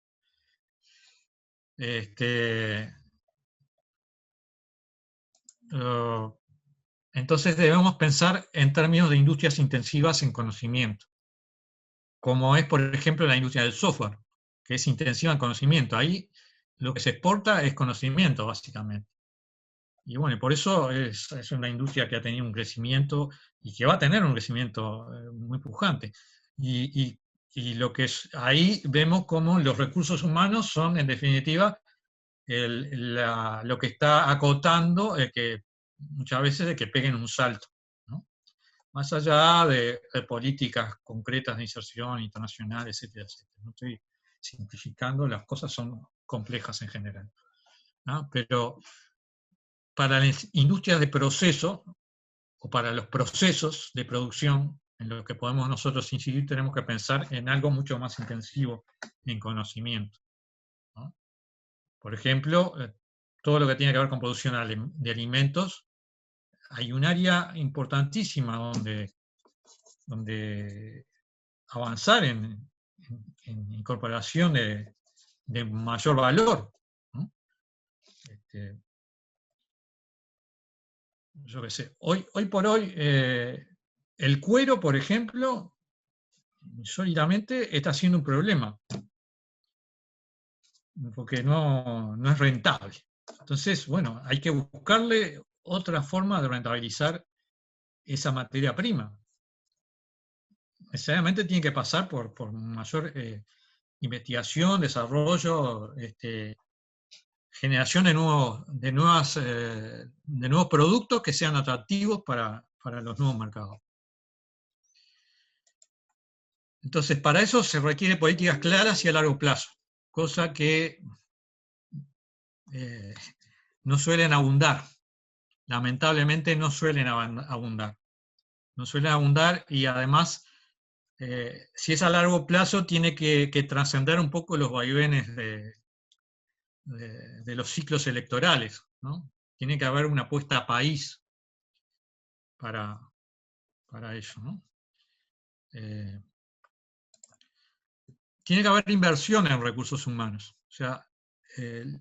Entonces debemos pensar en términos de industrias intensivas en conocimiento, como es, por ejemplo, la industria del software, que es intensiva en conocimiento. Ahí lo que se exporta es conocimiento, básicamente. Y bueno, por eso es una industria que ha tenido un crecimiento y que va a tener un crecimiento muy pujante. Y lo que es, ahí vemos cómo los recursos humanos son, en definitiva, lo que está acotando que muchas veces de que peguen un salto, ¿no? Más allá de políticas concretas de inserción internacional, etcétera, etcétera. No estoy simplificando, las cosas son complejas en general, ¿no? Pero para las industrias de proceso, o para los procesos de producción, en lo que podemos nosotros incidir, tenemos que pensar en algo mucho más intensivo en conocimiento, ¿no? Por ejemplo, todo lo que tiene que ver con producción de alimentos, hay un área importantísima donde avanzar en incorporación de mayor valor, ¿no? Yo qué sé, hoy por hoy, el cuero, por ejemplo, sólidamente está siendo un problema, porque no es rentable. Entonces, bueno, hay que buscarle otra forma de rentabilizar esa materia prima. Necesariamente tiene que pasar por mayor investigación, desarrollo, generación de nuevos productos que sean atractivos para los nuevos mercados. Entonces, para eso se requieren políticas claras y a largo plazo, cosa que no suelen abundar. Lamentablemente no suelen abundar. No suelen abundar y además, si es a largo plazo, tiene que trascender un poco los vaivenes de los ciclos electorales, ¿no? Tiene que haber una apuesta a país para eso, ¿no? Tiene que haber inversión en recursos humanos. O sea, de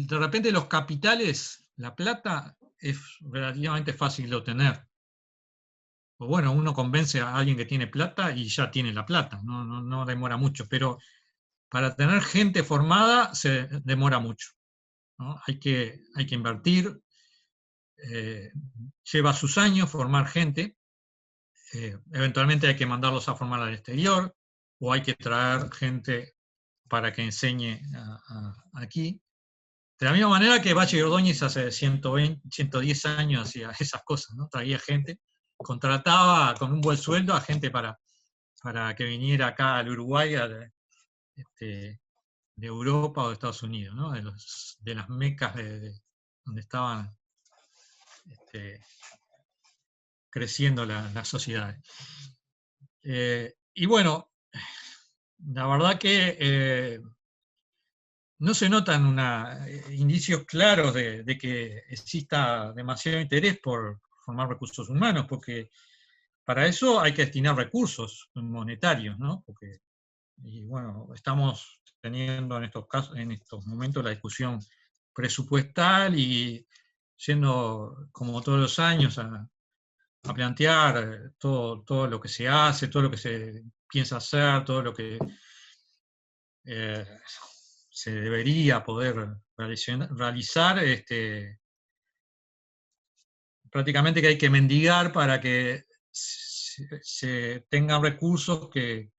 repente los capitales, la plata, es relativamente fácil de obtener. O bueno, uno convence a alguien que tiene plata y ya tiene la plata, no demora mucho, pero para tener gente formada se demora mucho, ¿no? Hay que invertir, lleva sus años formar gente, eventualmente hay que mandarlos a formar al exterior, o hay que traer gente para que enseñe aquí. De la misma manera que Bache y Ordóñez hace 110 años hacía esas cosas, ¿no? Traía gente, contrataba con un buen sueldo a gente para que viniera acá al Uruguay de Europa o de Estados Unidos, ¿no? De las mecas donde estaban creciendo las sociedades. Y bueno, la verdad que no se notan indicios claros de que exista demasiado interés por formar recursos humanos, porque para eso hay que destinar recursos monetarios, ¿no? Y bueno, estamos teniendo en estos momentos la discusión presupuestal y yendo como todos los años a plantear todo lo que se hace, todo lo que se piensa hacer, todo lo que se debería poder realizar, prácticamente que hay que mendigar para que se tengan recursos que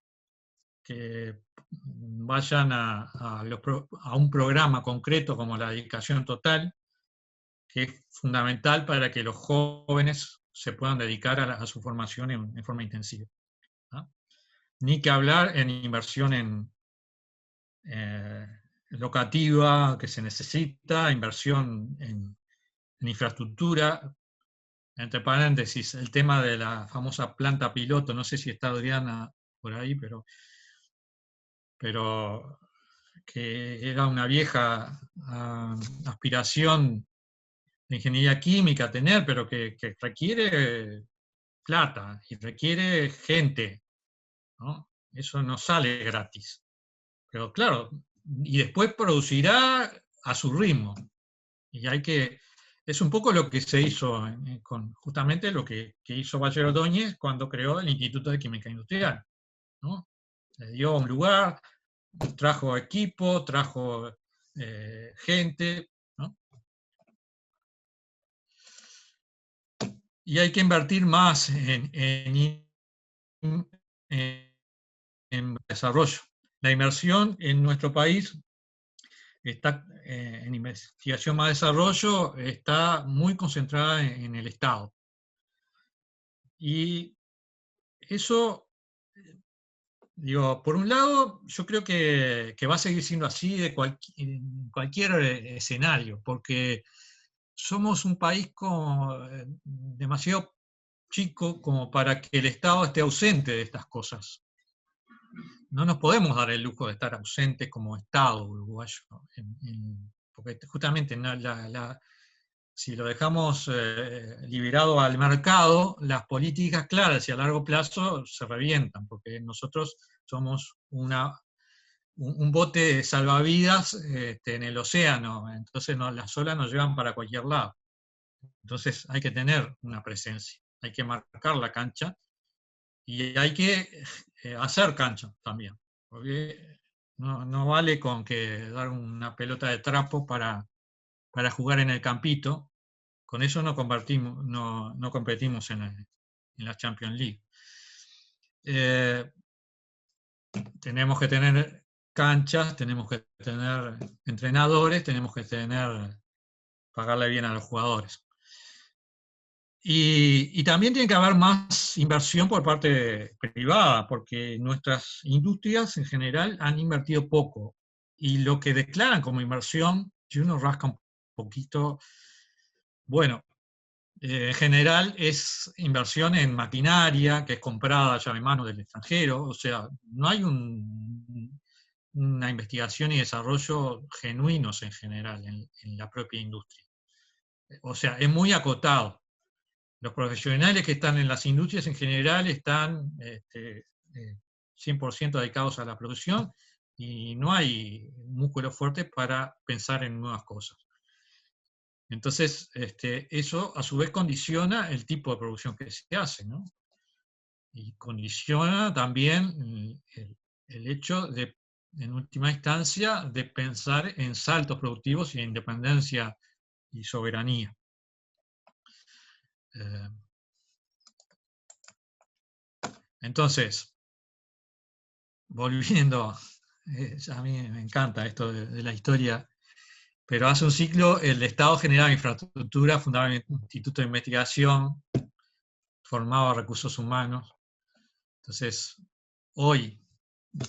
vayan a un programa concreto como la dedicación total, que es fundamental para que los jóvenes se puedan dedicar a su formación en forma intensiva, ¿no? Ni que hablar en inversión en locativa que se necesita, inversión en infraestructura. Entre paréntesis, el tema de la famosa planta piloto, no sé si está Adriana por ahí, pero que era una vieja aspiración de ingeniería química tener, pero que requiere plata y requiere gente, ¿no? Eso no sale gratis. Pero claro, y después producirá a su ritmo. Y es un poco lo que se hizo con justamente lo que hizo Valle Ordóñez cuando creó el Instituto de Química Industrial, ¿no? Le dio un lugar, trajo equipo, trajo gente, ¿no? Y hay que invertir más en desarrollo. La inversión en nuestro país está en investigación más desarrollo, está muy concentrada en el Estado. Y eso, digo, por un lado, yo creo que va a seguir siendo así en cualquier escenario, porque somos un país demasiado chico como para que el Estado esté ausente de estas cosas. No nos podemos dar el lujo de estar ausentes como Estado uruguayo, porque justamente si lo dejamos liberado al mercado, las políticas claras y a largo plazo se revientan, porque nosotros somos un bote de salvavidas en el océano, entonces las olas nos llevan para cualquier lado. Entonces hay que tener una presencia, hay que marcar la cancha y hay que hacer cancha también, porque no vale con que dar una pelota de trapo para jugar en el campito, con eso no competimos en la Champions League. Tenemos que tener canchas, tenemos que tener entrenadores, tenemos que pagarle bien a los jugadores. Y también tiene que haber más inversión por parte privada, porque nuestras industrias en general han invertido poco. Y lo que declaran como inversión, si uno rasca un poquito, bueno, en general es inversión en maquinaria, que es comprada llave mano del extranjero, o sea, no hay una investigación y desarrollo genuinos en general en la propia industria. O sea, es muy acotado. Los profesionales que están en las industrias en general están 100% dedicados a la producción y no hay músculo fuerte para pensar en nuevas cosas. Entonces, eso a su vez condiciona el tipo de producción que se hace, ¿no? Y condiciona también el hecho de, en última instancia, de pensar en saltos productivos y en independencia y soberanía. Entonces, volviendo, a mí me encanta esto de la historia, pero hace un ciclo el Estado generaba infraestructura, fundaba un instituto de investigación, formaba recursos humanos. Entonces, hoy,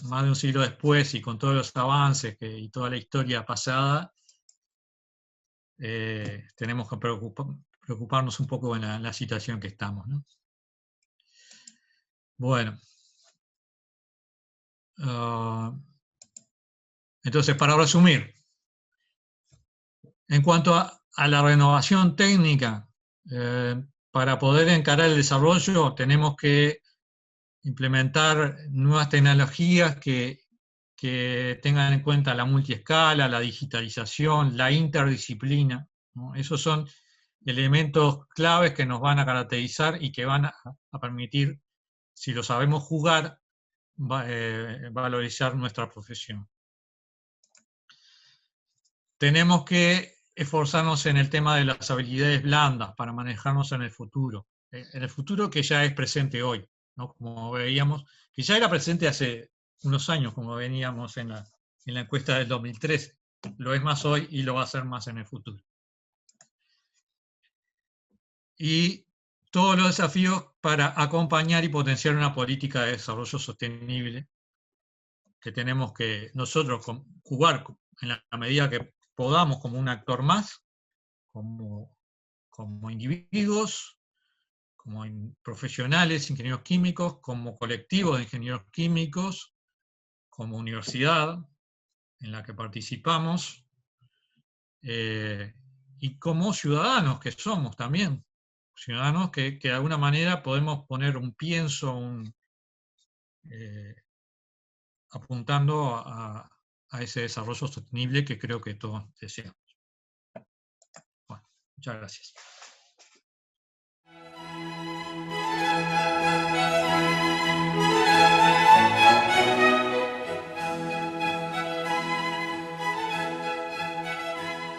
más de un siglo después y con todos los avances y toda la historia pasada, tenemos que preocuparnos un poco en la situación que estamos, ¿no? Bueno. Entonces, para resumir, en cuanto a la renovación técnica, para poder encarar el desarrollo tenemos que implementar nuevas tecnologías que tengan en cuenta la multiescala, la digitalización, la interdisciplina, ¿no? Esos son elementos claves que nos van a caracterizar y que van a permitir, si lo sabemos jugar, valorizar nuestra profesión. Tenemos que esforzarnos en el tema de las habilidades blandas para manejarnos en el futuro. En el futuro que ya es presente hoy, ¿no? Como veíamos, que ya era presente hace unos años, como veníamos en la encuesta del 2013. Lo es más hoy y lo va a ser más en el futuro. Y todos los desafíos para acompañar y potenciar una política de desarrollo sostenible que tenemos que nosotros jugar en la medida que podamos como un actor más, como individuos, como profesionales, ingenieros químicos, como colectivos de ingenieros químicos, como universidad en la que participamos, y como ciudadanos que somos también, ciudadanos que de alguna manera podemos poner un pienso, apuntando a ese desarrollo sostenible que creo que todos deseamos. Bueno, muchas gracias.